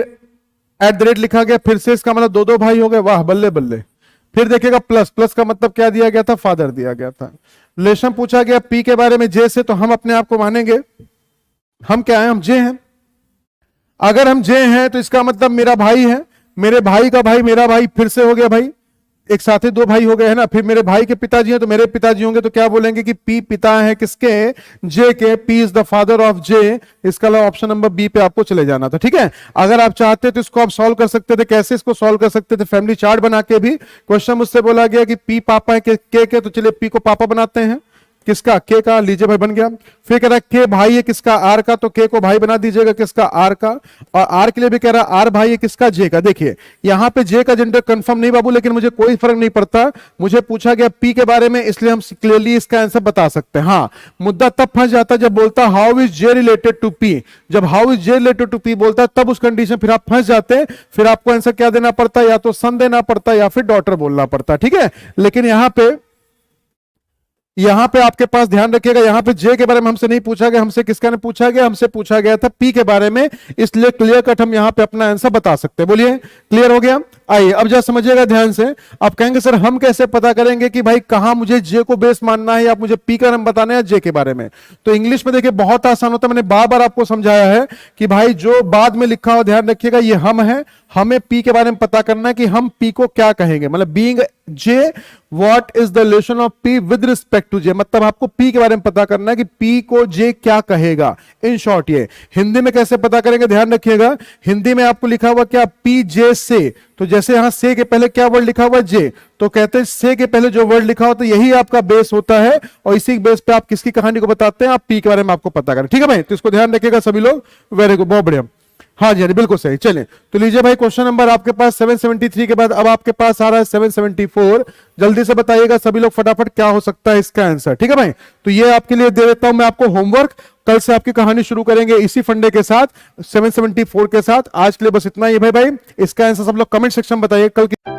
एट द रेट लिखा गया, फिर से इसका मतलब दो दो भाई हो गए, वाह बल्ले बल्ले। फिर देखिएगा प्लस, प्लस का मतलब क्या दिया गया था, फादर दिया गया था। रिलेशन पूछा गया पी के बारे में जे से, तो हम अपने आप को मानेंगे हम क्या है, हम जे हैं, अगर हम जे हैं तो इसका मतलब मेरा भाई है, मेरे भाई का भाई मेरा भाई, फिर से हो गया भाई, एक साथ ही दो भाई हो गए हैं ना, फिर मेरे भाई के पिताजी हैं तो मेरे पिताजी होंगे, तो क्या बोलेंगे कि पी पिता है किसके, J K, P is the father of J, इसका ऑप्शन नंबर बी पे आपको चले जाना था, ठीक है। अगर आप चाहते तो इसको आप सॉल्व कर सकते थे, कैसे इसको सॉल्व कर सकते थे, फैमिली चार्ट बना के भी। क्वेश्चन मुझसे बोला गया कि पी पापा है के, तो चलिए पी को पापा बनाते हैं, किसका, के का, लीजिए भाई बन गया। फिर कह रहा है के भाई है किसका, आर का, तो के को भाई बना दीजिएगा किसका, आर का, और आर के लिए भी कह रहा है आर भाई है किसका, जे का। देखिए यहां पे जे का जेंडर कंफर्म नहीं बाबू, लेकिन मुझे कोई फर्क नहीं पड़ता, मुझे पूछा गया पी के बारे में, इसलिए हम क्लियरली इसका आंसर बता सकते हैं। हाँ मुद्दा तब फंस जाता जब बोलता how is J related to P, जब how is J related to P बोलता है तब उस कंडीशन फिर आप फंस जाते, फिर आपको आंसर क्या देना पड़ता है, या तो सन देना पड़ता है या फिर डॉटर बोलना पड़ता है, ठीक है। लेकिन यहां पे आपके पास ध्यान रखिएगा, यहां पे जे के बारे में हमसे नहीं पूछा गया, हमसे किसका ने पूछा गया, हमसे पूछा गया था पी के बारे में, इसलिए क्लियर कट हम यहां पे अपना आंसर बता सकते हैं। बोलिए क्लियर हो गया। आइए अब जरा समझिएगा ध्यान से, आप कहेंगे सर हम कैसे पता करेंगे कि भाई कहां मुझे जे को बेस मानना है, या मुझे पी का नाम बताना है जे के बारे में। तो इंग्लिश में देखिए बहुत आसान होता है, मैंने बार बार आपको समझाया है कि भाई जो बाद में लिखा हो ध्यान रखिएगा, ये हम है, हमें पी के बारे में पता करना है कि हम पी को क्या कहेंगे, मतलब being J what is the relation of P with respect to J, मतलब आपको पी के बारे में पता करना है कि पी को जे क्या कहेगा। इन शॉर्ट ये हिंदी में कैसे पता करेंगे ध्यान रखिएगा, हिंदी में आपको लिखा हुआ क्या, पी जे से, तो जैसे यहां से के पहले क्या वर्ड लिखा हुआ जे, तो कहते हैं से के पहले जो वर्ड लिखा हो तो यही आपका बेस होता है, और इसी बेस पे आप किसकी कहानी को बताते हैं, आप पी के बारे में आपको पता करें, ठीक है भाई। तो इसको ध्यान रखिएगा सभी लोग, वेरी गुड बहुत बढ़िया। हाँ जी बिल्कुल सही। चलिए तो लीजिए भाई क्वेश्चन नंबर आपके पास 773 के बाद अब आपके पास आ रहा है 774, जल्दी से बताइएगा सभी लोग फटाफट क्या हो सकता है इसका आंसर, ठीक है भाई। तो ये आपके लिए दे देता हूं मैं आपको होमवर्क, कल से आपकी कहानी शुरू करेंगे इसी फंडे के साथ 774 के साथ। आज के लिए बस इतना ही भाई, इसका आंसर सब लोग कमेंट सेक्शन में बताइए कल की